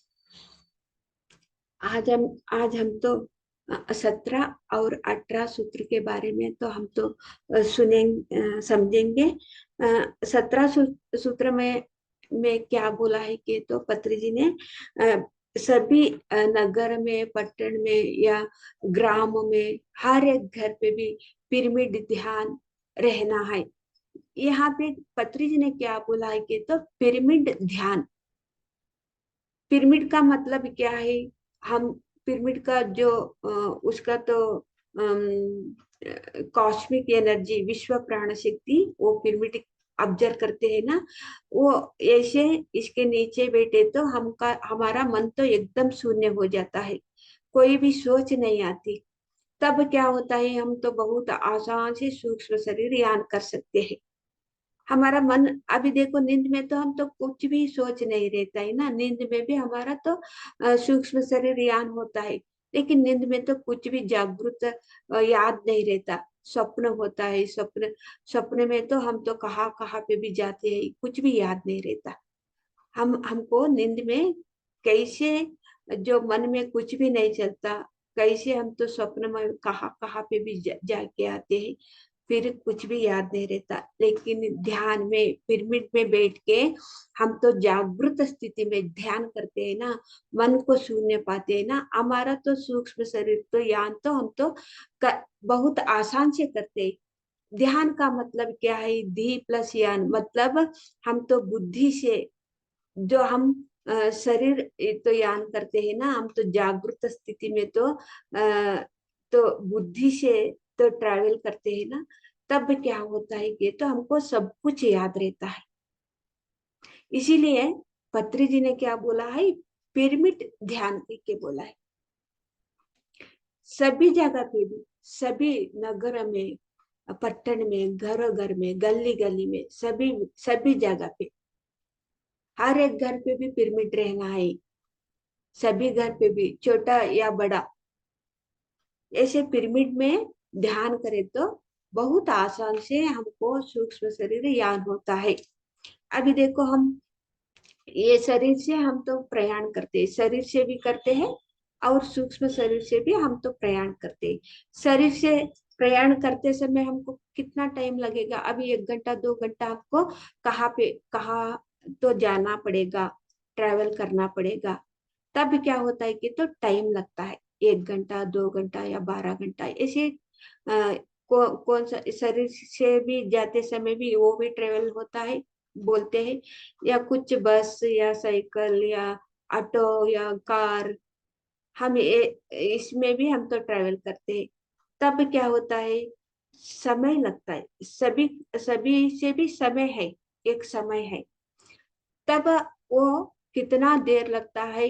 आज हम तो 17 और 18 सूत्र के बारे में तो हम तो सुनेंगे समझेंगे। 17 सूत्र में क्या बोला है कि तो पत्री जी ने सभी नगर में पट्टन में या ग्राम में हर एक घर पे भी पिरामिड ध्यान रहना है। यहाँ पे पत्री जी ने क्या बोला है कि तो पिरामिड ध्यान, पिरामिड का मतलब क्या है? हम पिरामिड का जो उसका तो कॉस्मिक एनर्जी विश्व प्राण शक्ति वो पिरामिड ऑब्जर्व करते हैं ना, वो ऐसे इसके नीचे बैठे तो हमारा मन तो एकदम शून्य हो जाता है, कोई भी सोच नहीं आती। तब क्या होता है, हम तो बहुत आसान से सूक्ष्म शरीर यान कर सकते हैं। हमारा मन अभी देखो नींद में तो हम तो कुछ भी सोच नहीं रहता है ना, नींद में भी हमारा तो सूक्ष्म शरीर यान होता है, लेकिन नींद में तो कुछ भी जागृत याद नहीं रहता, स्वप्न होता है। स्वप्न में तो हम तो कहाँ कहाँ पे भी जाते हैं, कुछ भी याद नहीं रहता। हमको नींद में कैसे जो मन में कुछ भी नहीं चलता, कैसे हम तो स्वप्न में कहाँ कहाँ पे भी जाके आते हैं, फिर कुछ भी याद नहीं रहता। लेकिन ध्यान में पिरामिड में बैठ के हम तो जागृत स्थिति में ध्यान करते हैं ना, मन को शून्य पाते हैं ना, हमारा तो सूक्ष्म शरीर तो यान तो हम तो बहुत आसान से करते हैं। ध्यान का मतलब क्या है? धी प्लस यान, मतलब हम तो बुद्धि से जो हम शरीर तो यान करते हैं ना, हम तो जागृत स्थिति में तो बुद्धि से तो ट्रैवल करते हैं ना, तब क्या होता है कि तो हमको सब कुछ याद रहता है। इसीलिए पत्री जी ने क्या बोला है? पिरामिड ध्यान के बोला है। सभी जगह पे भी, सभी नगर में, पट्टन में, घर घर में, गली गली में, सभी सभी जगह पे, हर एक घर पे भी पिरामिड रहना है। सभी घर पे भी, छोटा या बड़ा, ऐसे पिरामिड में ध्यान करें तो बहुत आसान से हमको सूक्ष्म शरीर याद होता है। अभी देखो हम ये शरीर से हम तो प्रयाण करते हैं, शरीर से भी करते हैं और सूक्ष्म शरीर से भी हम तो प्रयाण करते हैं। शरीर से प्रयाण करते समय हमको कितना टाइम लगेगा? अभी 1 घंटा 2 घंटा हमको कहाँ तो जाना पड़ेगा, ट्रैवल करना पड़ेगा। तब क्या होता है कि तो टाइम लगता है, 1 घंटा 2 घंटा या 12 घंटा ऐसे। कौन सा शरीर से भी जाते समय भी वो भी ट्रेवल होता है बोलते हैं, या कुछ बस या साइकिल या ऑटो या कार, इसमें भी हम तो ट्रेवल करते हैं। तब क्या होता है? समय लगता है, सभी सभी से भी समय है, एक समय है। तब वो कितना देर लगता है,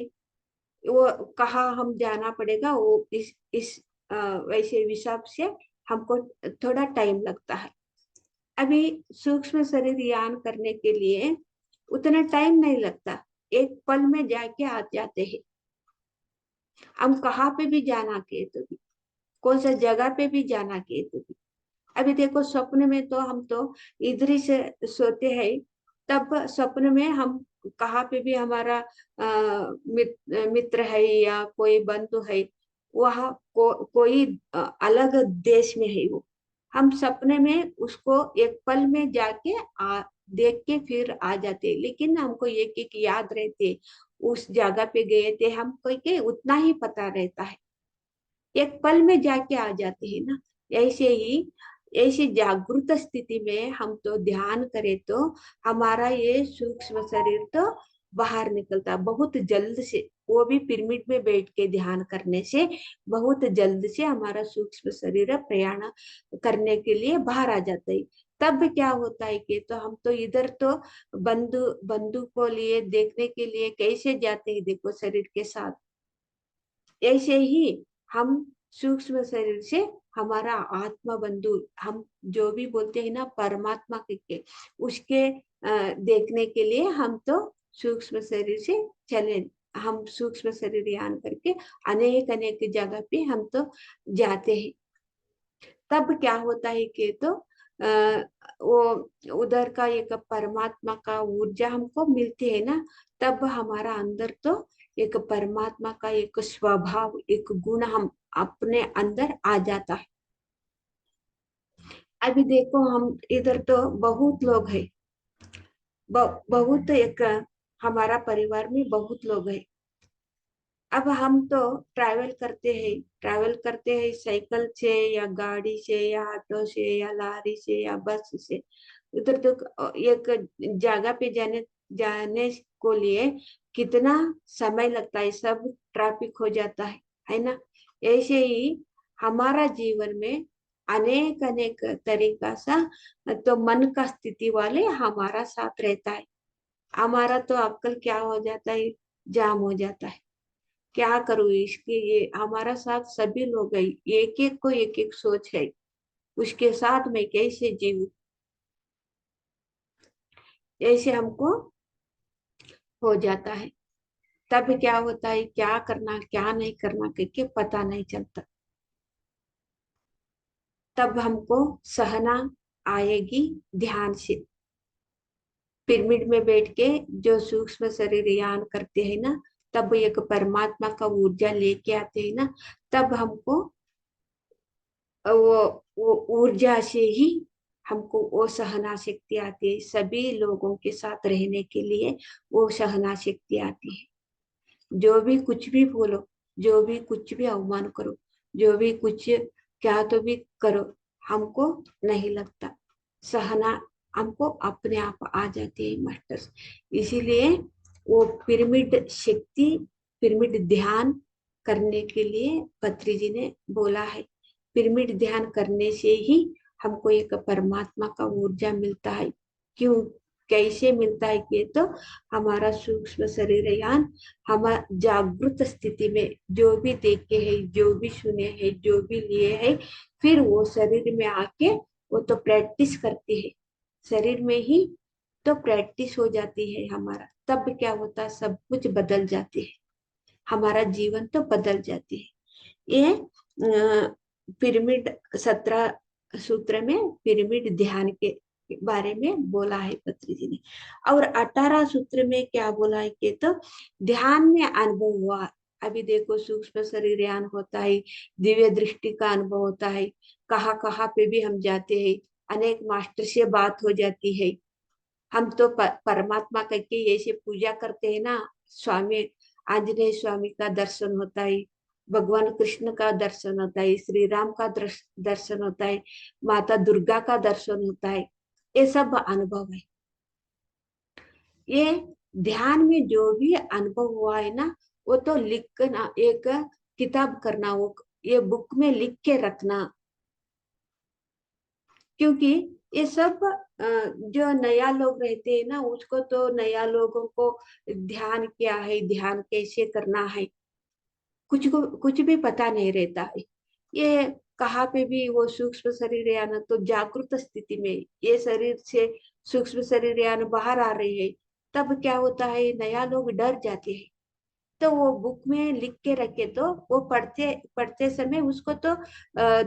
वो कहाँ हम जाना पड़ेगा, वो इस वैसे हिसाब से हमको थोड़ा टाइम लगता है। अभी सूक्ष्म शरीर यान करने के लिए उतना टाइम नहीं लगता, एक पल में जाके आ जाते हैं। हम कहाँ पे भी जाना के तो भी, कौन सा जगह पे भी जाना के तो भी। अभी देखो स्वप्न में तो हम तो इधर ही से सोते हैं, तब स्वप्न में हम कहाँ पे भी हमारा मित्र है या कोई बंधु है, वह कोई अलग देश में है, वो हम सपने में उसको एक पल में जाके देख के फिर आ जाते। लेकिन हमको एक एक याद रहते, उस जगह पे गए थे हम, कोई के उतना ही पता रहता है, एक पल में जाके आ जाते हैं ना। ऐसे ही ऐसी जागृत स्थिति में हम तो ध्यान करें तो हमारा ये सूक्ष्म शरीर तो बाहर निकलता है बहुत जल्द से। वो भी पिरामिड में बैठ के ध्यान करने से बहुत जल्द से हमारा सूक्ष्म शरीर प्रयाण करने के लिए बाहर आ जाता है। तब क्या होता है कि तो हम तो इधर तो बंधु को लिए देखने के लिए कैसे जाते हैं, देखो शरीर के साथ। ऐसे ही हम सूक्ष्म शरीर से हमारा आत्मा बंधु, हम जो भी बोलते हैं ना परमात्मा के उसके देखने के लिए हम तो सूक्ष्म शरीर से चले। हम सूक्ष्म शरीर यान करके अनेक अनेक जगह पे हम तो जाते हैं। तब क्या होता है कि तो वो उधर का एक परमात्मा का ऊर्जा हमको मिलती है ना, तब हमारा अंदर तो एक परमात्मा का एक स्वभाव एक गुण हम अपने अंदर आ जाता है। अभी देखो हम इधर तो बहुत लोग हैं, बहुत एक हमारा परिवार में बहुत लोग हैं। अब हम तो ट्रैवल करते हैं साइकिल से या गाड़ी से या ऑटो से या लारी से या बस से। उधर तो एक जगह पे जाने जाने को लिए कितना समय लगता है, सब ट्रैफिक हो जाता है ना। ऐसे ही हमारा जीवन में अनेक अनेक तरीका सा तो मन का स्थिति वाले हमारा साथ रहता है। हमारा तो अक्कल क्या हो जाता है, जाम हो जाता है। क्या करूँ इसके, ये हमारा साथ सभी लोग है, एक एक को एक एक सोच है, उसके साथ मैं कैसे जीऊं, ऐसे हमको हो जाता है। तब क्या होता है, क्या करना क्या नहीं करना करके पता नहीं चलता। तब हमको सहना आएगी ध्यान से। पिरामिड में बैठ के जो सूक्ष्म शरीर यान करते हैं ना, तब एक परमात्मा का ऊर्जा लेके आते हैं ना, तब हमको वो वो ऊर्जा से ही हमको वो सहना शक्ति आती है। सभी लोगों के साथ रहने के लिए वो सहना शक्ति आती है। जो भी कुछ भी बोलो, जो भी कुछ भी अवमान करो, जो भी कुछ क्या तो भी करो, हमको नहीं लगता। सहना हमको अपने आप आ जाती है मास्टर्स। इसीलिए वो पिरामिड शक्ति, पिरामिड ध्यान करने के लिए पत्री जी ने बोला है। पिरामिड ध्यान करने से ही हमको एक परमात्मा का ऊर्जा मिलता है। क्यों, कैसे मिलता है कि तो हमारा सूक्ष्म शरीर यान हम जागृत स्थिति में जो भी देखे है, जो भी सुने हैं, जो भी लिए है, फिर वो शरीर में आके वो तो प्रैक्टिस करती है। शरीर में ही तो प्रैक्टिस हो जाती है हमारा। तब क्या होता है, सब कुछ बदल जाती है, हमारा जीवन तो बदल जाती है। ये पिरामिड 17 सूत्र में पिरामिड ध्यान के बारे में बोला है पत्री जी ने। और 18 सूत्र में क्या बोला है कि तो ध्यान में अनुभव हुआ। अभी देखो सूक्ष्म शरीर ध्यान होता है, दिव्य दृष्टि का अनुभव होता है, कहाँ कहाँ पे भी हम जाते हैं, अनेक मास्टर से बात हो जाती है। हम तो परमात्मा करके ऐसे पूजा करते हैं ना, स्वामी आंजनेय स्वामी का दर्शन होता है, भगवान कृष्ण का दर्शन होता है, श्री राम का दर्शन होता है, माता दुर्गा का दर्शन होता है। ये सब अनुभव है। ये ध्यान में जो भी अनुभव हुआ है ना, वो तो लिखना, एक किताब करना, वो ये बुक में लिख के रखना। क्योंकि ये सब जो नया लोग रहते हैं ना, उसको तो नया लोगों को ध्यान क्या है, ध्यान कैसे करना है, कुछ भी पता नहीं रहता है। ये कहाँ पे भी वो सूक्ष्म शरीर यान तो जागृत स्थिति में ये शरीर से सूक्ष्म शरीर यान बाहर आ रही है, तब क्या होता है, नया लोग डर जाते हैं। तो वो बुक में लिख के रखे तो वो पढ़ते पढ़ते समय उसको तो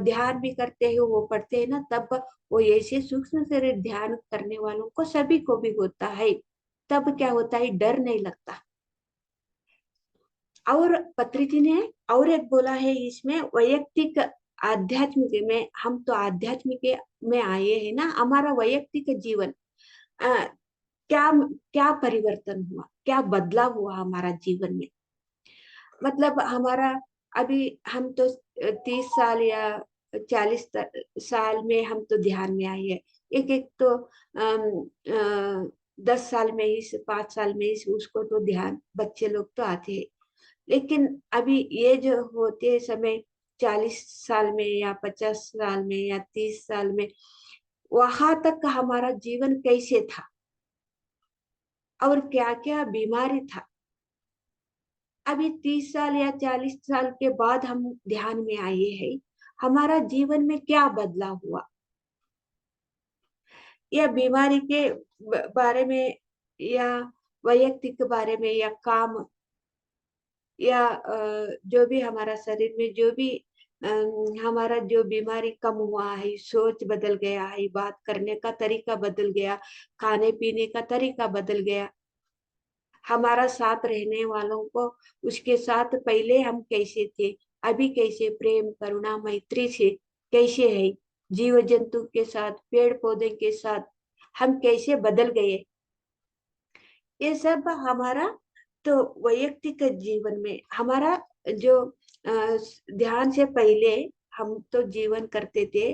ध्यान भी करते हैं, वो पढ़ते हैं ना, तब वो ऐसे सूक्ष्म शरीर ध्यान करने वालों को सभी को भी होता है। तब क्या होता है, डर नहीं लगता। और पत्री जी ने और एक बोला है इसमें, वैयक्तिक आध्यात्मिक में, हम तो आध्यात्मिक में आए हैं ना, हमारा वैयक्तिक जीवन अ, क्या क्या परिवर्तन हुआ, क्या बदलाव हुआ हमारा जीवन में। मतलब हमारा अभी हम तो 30 साल या 40 साल में हम तो ध्यान में आए हैं। एक एक तो 10 साल में ही 5 साल में ही उसको तो ध्यान बच्चे लोग तो आते हैं। लेकिन अभी ये जो होते समय 40 साल में या 50 साल में या 30 साल में, वहां तक हमारा जीवन कैसे था और क्या क्या बीमारी था। अभी 30 साल या 40 साल के बाद हम ध्यान में आए हैं, हमारा जीवन में क्या बदलाव हुआ, या बीमारी के बारे में, या वैयक्तिक के बारे में, या काम, या जो भी हमारा शरीर में जो भी हमारा जो बीमारी कम हुआ है, सोच बदल गया है, बात करने का तरीका बदल गया, खाने पीने का तरीका बदल गया, हमारा साथ रहने वालों को, उसके साथ पहले हम कैसे थे, अभी कैसे प्रेम करुणा मैत्री से कैसे है, जीव जंतु के साथ पेड़ पौधे के साथ हम कैसे बदल गए। ये सब हमारा तो वैयक्तिक जीवन में हमारा जो ध्यान से पहले हम तो जीवन करते थे,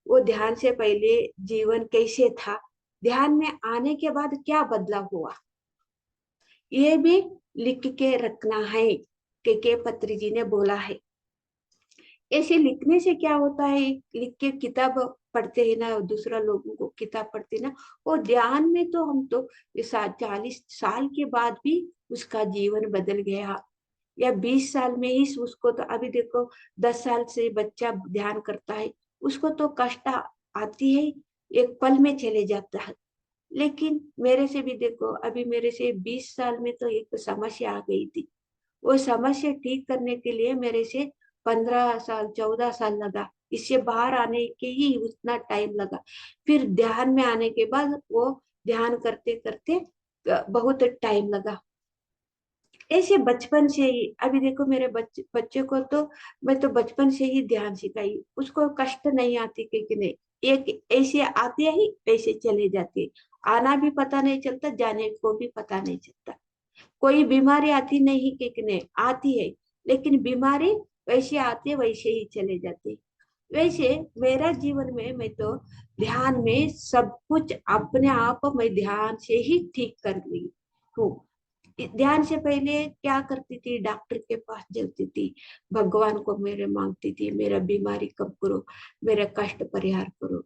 वो ध्यान से पहले जीवन कैसे था, ध्यान में आने के बाद क्या बदलाव हुआ, ये भी लिख के रखना है। के पत्री जी ने बोला है। ऐसे लिखने से क्या होता है, लिख के किताब पढ़ते हैं ना, दूसरा लोगों को किताब पढ़ते हैं ना, वो ध्यान में तो हम तो 40 साल के बाद भी उसका जीवन बदल गया, या 20 साल में ही उसको तो अभी देखो 10 साल से बच्चा ध्यान करता है, उसको तो कष्ट आती है, एक पल में चले जाता है। लेकिन मेरे से भी देखो, अभी मेरे से 20 साल में तो एक समस्या आ गई थी, वो समस्या ठीक करने के लिए मेरे से 15 साल 14 साल लगा, इससे बाहर आने के ही उतना टाइम लगा। फिर ध्यान में आने के बाद वो ध्यान करते करते बहुत टाइम लगा। ऐसे बचपन से ही, अभी देखो मेरे बच्चे को तो मैं तो बचपन से ही ध्यान सिखाई, उसको कष्ट नहीं आती, क्योंकि नहीं, एक ऐसे आते ही ऐसे चले जाते, आना भी पता नहीं चलता, जाने को भी पता नहीं चलता। कोई बीमारी आती नहीं, क्योंकि नहीं आती है, लेकिन बीमारी वैसे आती है वैसे ही चले जाती। वैसे मेरा जीवन में मैं तो ध्यान में सब कुछ अपने आप मैं ध्यान से ही ठीक कर ली हूँ। ध्यान से पहले क्या करती थी, डॉक्टर के पास चलती थी, भगवान को मेरे मांगती थी, मेरा बीमारी कम करो, मेरा कष्ट परिहार करो।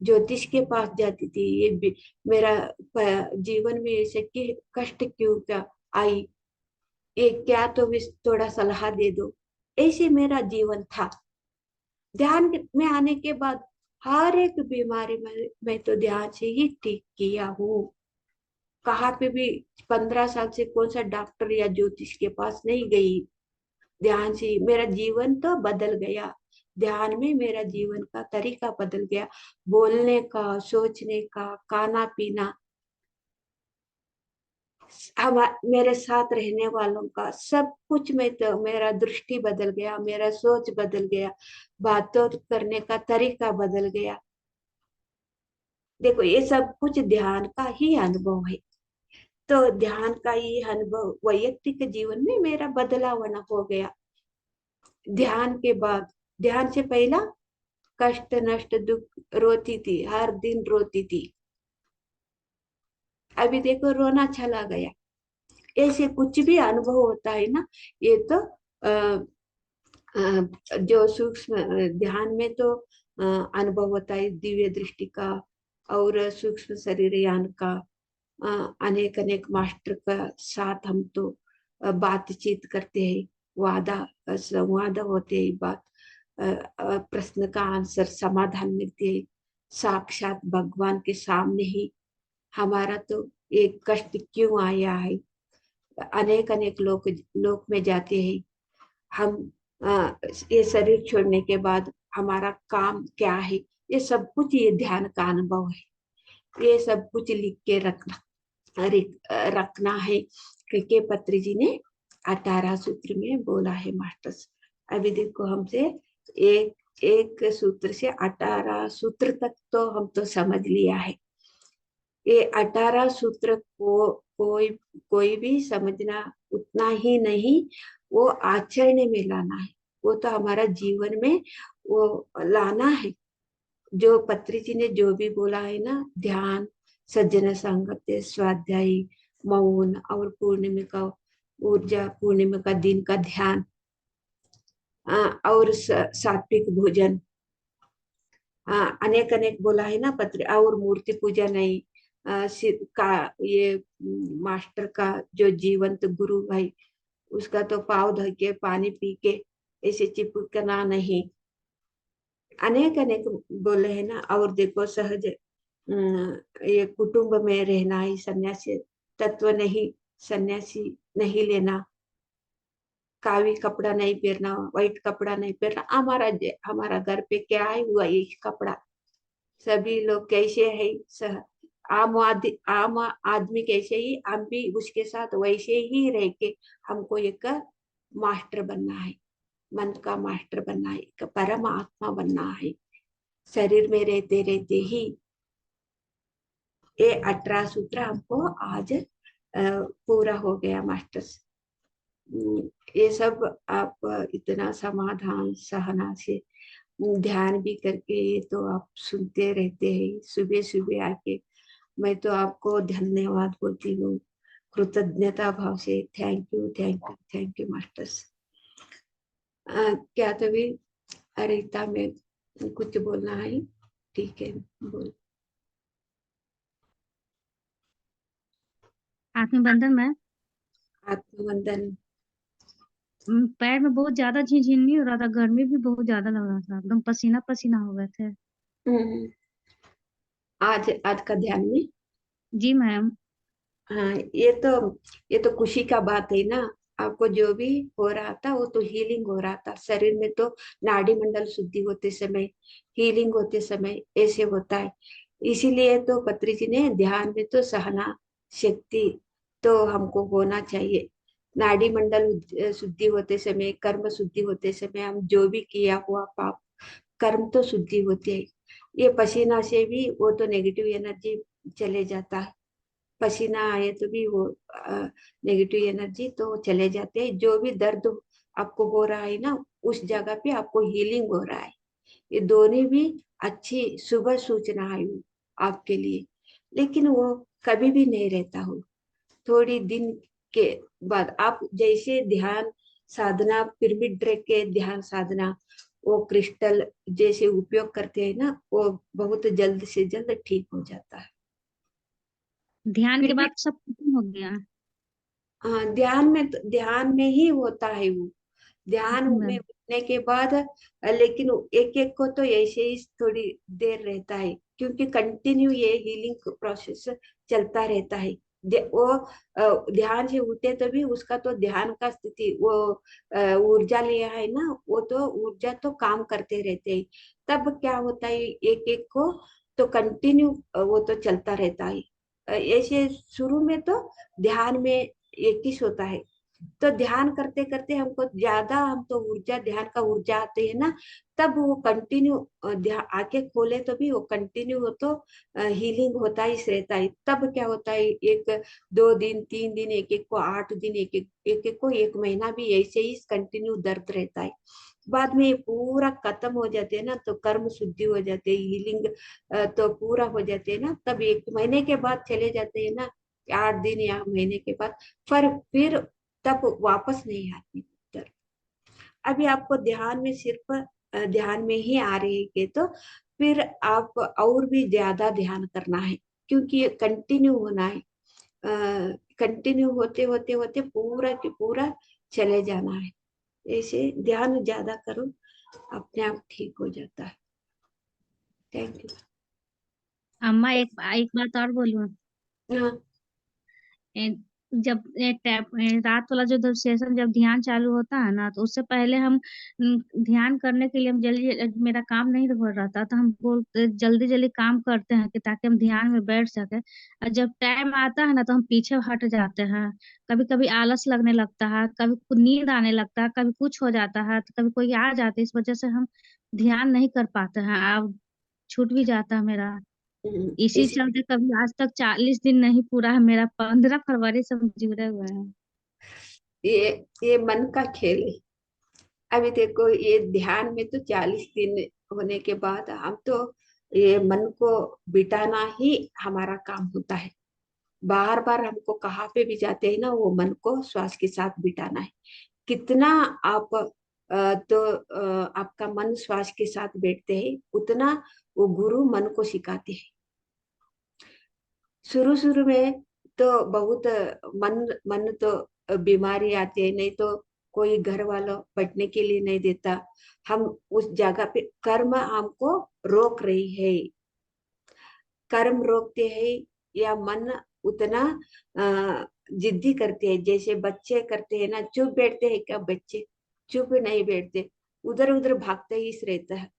ज्योतिष के पास जाती थी, मेरा जीवन में ऐसे कष्ट क्यों क्या आई, ये क्या, तो थोड़ा सलाह दे दो। ऐसे मेरा जीवन था। ध्यान में आने के बाद हर एक बीमारी में मैं तो ध्यान से ही ठीक किया हूँ। कहाँ पे भी 15 साल से कौन सा डॉक्टर या ज्योतिष के पास नहीं गई, ध्यान से मेरा जीवन तो बदल गया। ध्यान में मेरा जीवन का तरीका बदल गया, बोलने का, सोचने का, खाना पीना, हम मेरे साथ रहने वालों का सब कुछ में तो मेरा दृष्टि बदल गया, मेरा सोच बदल गया, बातों करने का तरीका बदल गया। देखो ये सब कुछ ध्यान का ही अनुभव है। तो ध्यान का ये अनुभव वैयक्तिक जीवन में मेरा बदलाव हो गया। ध्यान के बाद, ध्यान से पहला कष्ट नष्ट दुख रोती थी, हर दिन रोती थी, अभी देखो रोना चला गया। ऐसे कुछ भी अनुभव होता है ना, ये तो जो सूक्ष्म ध्यान में तो अनुभव होता है दिव्य दृष्टि का और सूक्ष्म शरीर यान का, अनेक अनेक मास्टर का साथ हम तो बातचीत करते हैं, वादा संवाद होते हैं, बात प्रश्न का आंसर समाधान मिलते है, साक्षात भगवान के सामने ही। हमारा तो एक कष्ट क्यों आया है, अनेक अनेक लोक में जाते हैं हम, ये शरीर छोड़ने के बाद हमारा काम क्या है, ये सब कुछ ये ध्यान का अनुभव है। ये सब कुछ लिख के रखना है, क्योंकि पत्री जी ने 18 सूत्र में बोला है मास्टर्स। अभी देखो हमसे एक एक सूत्र से 18 सूत्र तक तो हम तो समझ लिया है। ये 18 सूत्र को कोई भी समझना उतना ही नहीं, वो आचरण में लाना है, वो तो हमारा जीवन में वो लाना है। जो पत्री जी ने जो भी बोला है ना, ध्यान सज्जन संगत, स्वाध्यायी, मौन और पूर्णिमा का ऊर्जा, पूर्णिमा का दिन का ध्यान, और सात्विक भोजन, अनेक अनेक बोला है ना पत्र, और मूर्ति पूजा नहीं, का ये मास्टर का जो जीवंत गुरु भाई, उसका तो पाव धो के पानी पी के ऐसे चिपकना नहीं, अनेक अनेक बोले है ना। और देखो सहज ये कुटुंब में रहना ही सन्यासी तत्व नहीं, सन्यासी नहीं लेना, कावी कपड़ा नहीं पहनना, व्हाइट कपड़ा नहीं पहनना। हमारा घर पे क्या है हुआ ये कपड़ा, सभी लोग कैसे है, आम आदमी कैसे ही, हम भी उसके साथ वैसे ही रह के हमको एक मास्टर बनना है, मन का मास्टर बनना है, एक परम आत्मा बनना है। शरीर में रहते रहते ही ये 18 सूत्र हमको आज पूरा हो गया मास्टर्स। ये सब आप इतना समाधान सहना से ध्यान भी करके, ये तो आप सुनते रहते हैं सुबह सुबह आके। मैं तो आपको धन्यवाद बोलती हूँ, कृतज्ञता भाव से। Thank you, thank you, thank you masters. क्या तभी अरिता में कुछ बोलना है? ठीक है, बोल। आत्मबंधन में आत्मवंदन। पैर में बहुत ज्यादा झिनझिनी हो रहा था, गर्मी भी बहुत ज्यादा लग रहा था, एकदम पसीना पसीना हो गए थे। हम्म, आज आज का ध्यान में, जी मैम। हाँ, ये तो खुशी का बात है ना। आपको जो भी हो रहा था वो तो हीलिंग हो रहा था शरीर में, तो नाड़ी मंडल शुद्धि होते समय, हीलिंग होते समय ऐसे होता है। इसीलिए तो पत्री जी ने ध्यान में तो सहना शक्ति तो हमको होना चाहिए। नाड़ी मंडल शुद्धि होते समय, कर्म शुद्धि होते समय, हम जो भी किया हुआ पाप कर्म तो शुद्धि होती है। ये पसीना से भी वो तो नेगेटिव एनर्जी चले जाता है, पसीना आए तो भी वो नेगेटिव एनर्जी तो चले जाते हैं। जो भी दर्द आपको हो रहा है ना, उस जगह पे आपको हीलिंग हो रहा है। ये दोनों भी अच्छी शुभ सूचना है वो आपके लिए। लेकिन वो कभी भी नहीं रहता हो, थोड़ी दिन के बाद आप जैसे ध्यान साधना, पिरामिड रख के ध्यान साधना, वो क्रिस्टल जैसे उपयोग करते हैं ना, वो बहुत जल्द से जल्द ठीक हो जाता है। ध्यान के फिर भी बाद सब खत्म हो गया। हाँ, ध्यान में ही होता है वो, ध्यान जी में मैम। उठने के बाद। लेकिन एक एक को तो ऐसे ही थोड़ी देर रहता है, क्योंकि कंटिन्यू ये हीलिंग प्रोसेस चलता रहता है। वो ध्यान से उठे तो भी उसका तो ध्यान का स्थिति वो ऊर्जा लिया है ना, वो तो ऊर्जा तो काम करते रहते हैं। तब क्या होता है, एक एक को तो कंटिन्यू वो तो चलता रहता है। ऐसे शुरू में तो ध्यान में एक ही होता है, तो ध्यान करते करते हमको ज्यादा, हम तो ऊर्जा, ध्यान का ऊर्जा आते है ना, तब वो कंटिन्यू ध्यान आके खोले तो भी वो कंटिन्यू हो तो हीलिंग होता ही रहता है। तब क्या होता है, एक 2 दिन 3 दिन, एक एक को 8 दिन, एक एक को 1 महीना भी ऐसे ही कंटिन्यू दर्द रहता है। बाद में ये पूरा खत्म हो जाते हैं ना, तो कर्म शुद्धि हो जाते हैं, हीलिंग तो पूरा हो जाते हैं ना, तब 1 महीने के बाद चले जाते हैं ना, 8 दिन या महीने के बाद, पर फिर तब वापस नहीं आती उत्तर। अभी आपको ध्यान में सिर्फ ध्यान में ही आ रही है, तो फिर आप और भी ज्यादा ध्यान करना है, क्योंकि ये कंटिन्यू होना है। कंटिन्यू होते होते होते पूरा के पूरा चले जाना है। ऐसे ध्यान ज्यादा करो, अपने आप ठीक हो जाता है। थैंक अम्मा एक बात और बोलूं। यू। हाँ। ए- रात वाला जो सेशन जब ध्यान चालू होता है ना, तो उससे पहले हम ध्यान करने के लिए हम जल्दी, मेरा काम नहीं हो रहा था तो हम बोलते जल्दी जल्दी काम करते हैं कि ताकि हम ध्यान में बैठ सके। और जब टाइम आता है ना तो हम पीछे हट जाते हैं। कभी कभी आलस लगने लगता है, कभी नींद आने लगता है, कभी कुछ हो जाता है, तो कभी कोई आ जाता है, इस वजह से हम ध्यान नहीं कर पाते हैं। अब छूट भी जाता है मेरा। इसी इसी चलते कभी आज तक 40 दिन नहीं पूरा है मेरा, 15 फरवरी से हम जुड़े हुए हैं। ये मन का खेल है। अभी देखो, ये ध्यान में तो 40 दिन होने के बाद हम तो ये मन को बिठाना ही हमारा काम होता है। बार बार हमको कहाँ पे भी जाते हैं ना, वो मन को श्वास के साथ बिठाना है। कितना आप आपका मन श्वास के साथ बैठते हैं, उतना वो गुरु मन को सिखाते हैं। शुरू शुरू में तो बहुत मन मन तो बीमारी आती है, नहीं तो कोई घर वालों बैठने के लिए नहीं देता। हम उस जगह पे कर्म हमको रोक रही है, कर्म रोकते हैं या मन उतना जिद्दी करते हैं। जैसे बच्चे करते हैं ना, चुप बैठते हैं क्या बच्चे? चुप नहीं बैठते, उधर उधर भागते ही रहता है।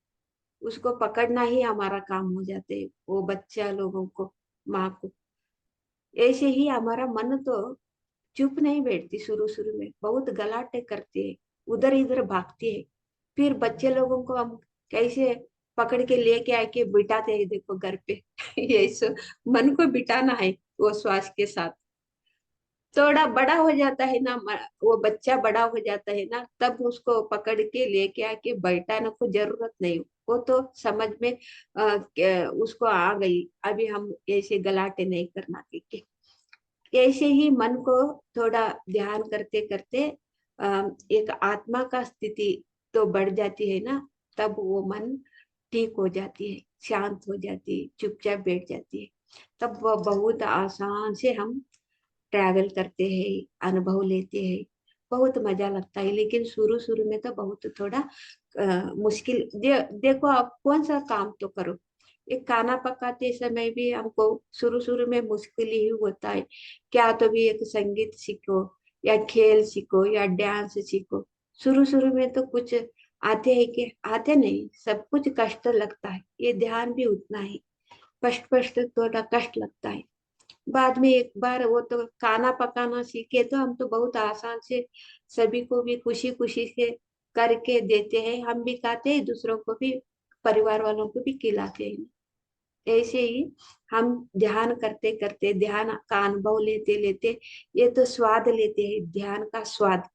उसको पकड़ना ही हमारा काम हो जाते है, वो बच्चा लोगों को, माँ को। ऐसे ही हमारा मन तो चुप नहीं बैठती, शुरू शुरू में बहुत गलाटे करती है, उधर इधर भागती है। फिर बच्चे लोगों को हम कैसे पकड़ के लेके आके बिठाते हैं, देखो घर पे ये मन को बिठाना है वो श्वास के साथ। थोड़ा बड़ा हो जाता है ना, वो बच्चा बड़ा हो जाता है ना, तब उसको पकड़ के लेके आके बैठाने को जरूरत नहीं। वो तो समझ में उसको आ गई, अभी हम ऐसे गलाटे नहीं करना के। ऐसे ही मन को थोड़ा ध्यान करते करते एक आत्मा का स्थिति तो बढ़ जाती है ना, तब वो मन ठीक हो जाती है, शांत हो जाती है, चुपचाप बैठ जाती है। तब वो बहुत आसान से हम ट्रैवल करते हैं, अनुभव लेते हैं, बहुत मजा लगता है। लेकिन शुरू शुरू में तो बहुत थोड़ा मुश्किल। देखो आप कौन सा काम तो करो, एक खाना पकाते समय भी हमको शुरू शुरू में मुश्किल ही होता है। क्या तो भी एक संगीत सीखो या खेल सीखो या डांस सीखो, शुरू शुरू में तो कुछ आते हैं कि आते नहीं, सब कुछ कष्ट लगता है। ये ध्यान भी उतना ही कष्ट कष्ट थोड़ा कष्ट लगता है। बाद में एक बार वो तो खाना पकाना सीखे तो हम तो बहुत आसान से सभी को भी खुशी खुशी से करके देते हैं, हम भी खाते हैं, दूसरों को भी, परिवार वालों को भी खिलाते हैं। ऐसे ही हम ध्यान करते करते, ध्यान का अनुभव लेते लेते, ये तो स्वाद लेते हैं ध्यान का स्वाद,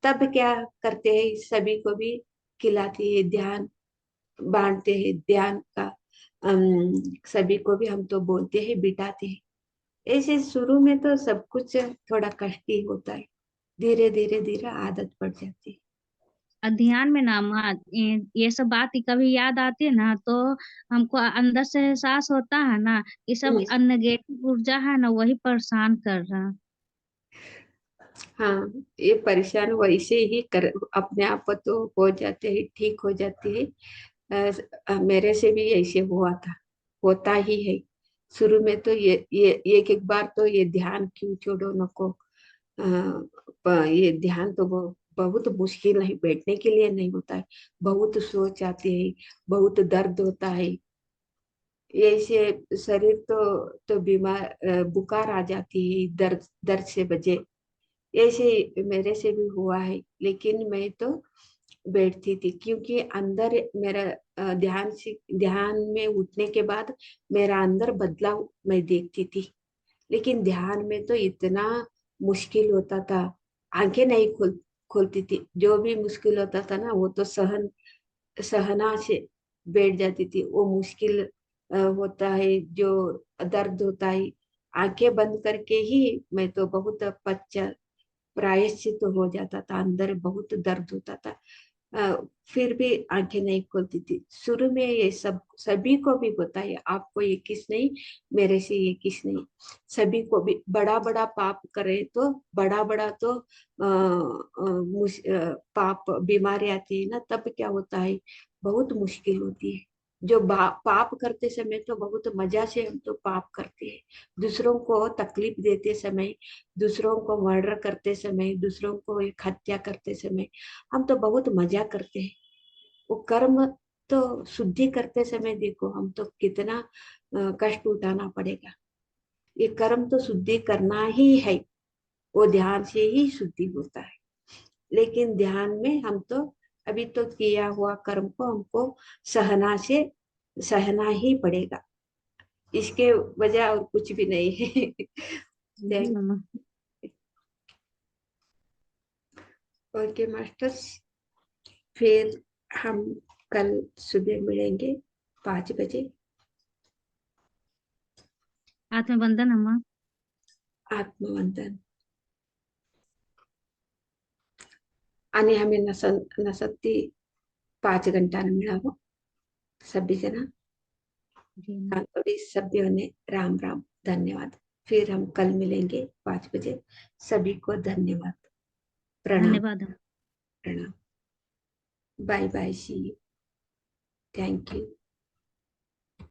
तब क्या करते हैं, सभी को भी खिलाते हैं, ध्यान बांटते हैं, ध्यान का सभी को भी हम तो बोलते हैं, बिठाते हैं। ऐसे शुरू में तो सब कुछ थोड़ा कष्ट ही होता है, धीरे धीरे धीरे आदत पड़ जाती है। और ध्यान में ना माँ, ये सब बात ही कभी याद आती है ना, तो हमको अंदर से एहसास होता है ना, ये सब हम्म, नेगेटिव ऊर्जा है ना, वही परेशान कर रहा है। हाँ, ये परेशान वैसे ही कर अपने आप तो हो जाते हैं, ठीक हो जाती है। मेरे से भी ऐसे हुआ था, होता ही है। शुरू में तो ये एक एक बार तो ये ध्यान क्यों छोड़ो नको, ये ध्यान तो बहुत मुश्किल है, बैठने के लिए नहीं होता है, बहुत सोच आती है, बहुत दर्द होता है। ऐसे शरीर तो बीमार, बुखार आ जाती है दर्द दर्द से बजे। ऐसे मेरे से भी हुआ है, लेकिन मैं तो बैठती थी, क्योंकि अंदर मेरा ध्यान से, ध्यान में उठने के बाद मेरा अंदर बदलाव मैं देखती थी। लेकिन ध्यान में तो इतना मुश्किल होता था, आंखें नहीं खोलती थी। जो भी मुश्किल होता था ना, वो तो सहना से बैठ जाती थी। वो मुश्किल होता है, जो दर्द होता है, आंखें बंद करके ही मैं तो बहुत पच्चा प्रायश्चित तो हो जाता था, अंदर बहुत दर्द होता था। अ, फिर भी आंखें नहीं खोलती थी। शुरू में ये सब सभी को भी होता है, आपको ये किस नहीं, मेरे से ये किस नहीं, सभी को भी बड़ा बड़ा पाप करे तो बड़ा बड़ा तो पाप बीमारी आती है ना, तब क्या होता है, बहुत मुश्किल होती है। जो पाप करते समय तो बहुत मजा से हम तो पाप करते हैं, दूसरों को तकलीफ देते समय, दूसरों को मर्डर करते समय, दूसरों को एक हत्या करते समय हम तो बहुत मजा करते हैं। वो कर्म तो शुद्धि करते समय देखो हम तो कितना कष्ट उठाना पड़ेगा। ये कर्म तो शुद्धि करना ही है, वो ध्यान से ही शुद्धि होता है। लेकिन ध्यान में हम तो अभी तो किया हुआ कर्म को हमको सहना से सहना ही पड़ेगा, इसके वजह और कुछ भी नहीं है। जी मामा। ओके मास्टर्स, फिर हम कल सुबह मिलेंगे 5 बजे। आत्मबंधन अम्मा। आत्मवंदन. आणि आम्ही नसती 5 घंटा मिळावं सभी जना. जी अम्मा। कांतोड़ी सभ्यों ने राम राम. धन्यवाद. फिर हम कल मिलेंगे 5 बजे. सभी को धन्यवाद. प्रणाम. धन्यवाद अम्मा। प्रणाम. Bye bye. See you. Thank you.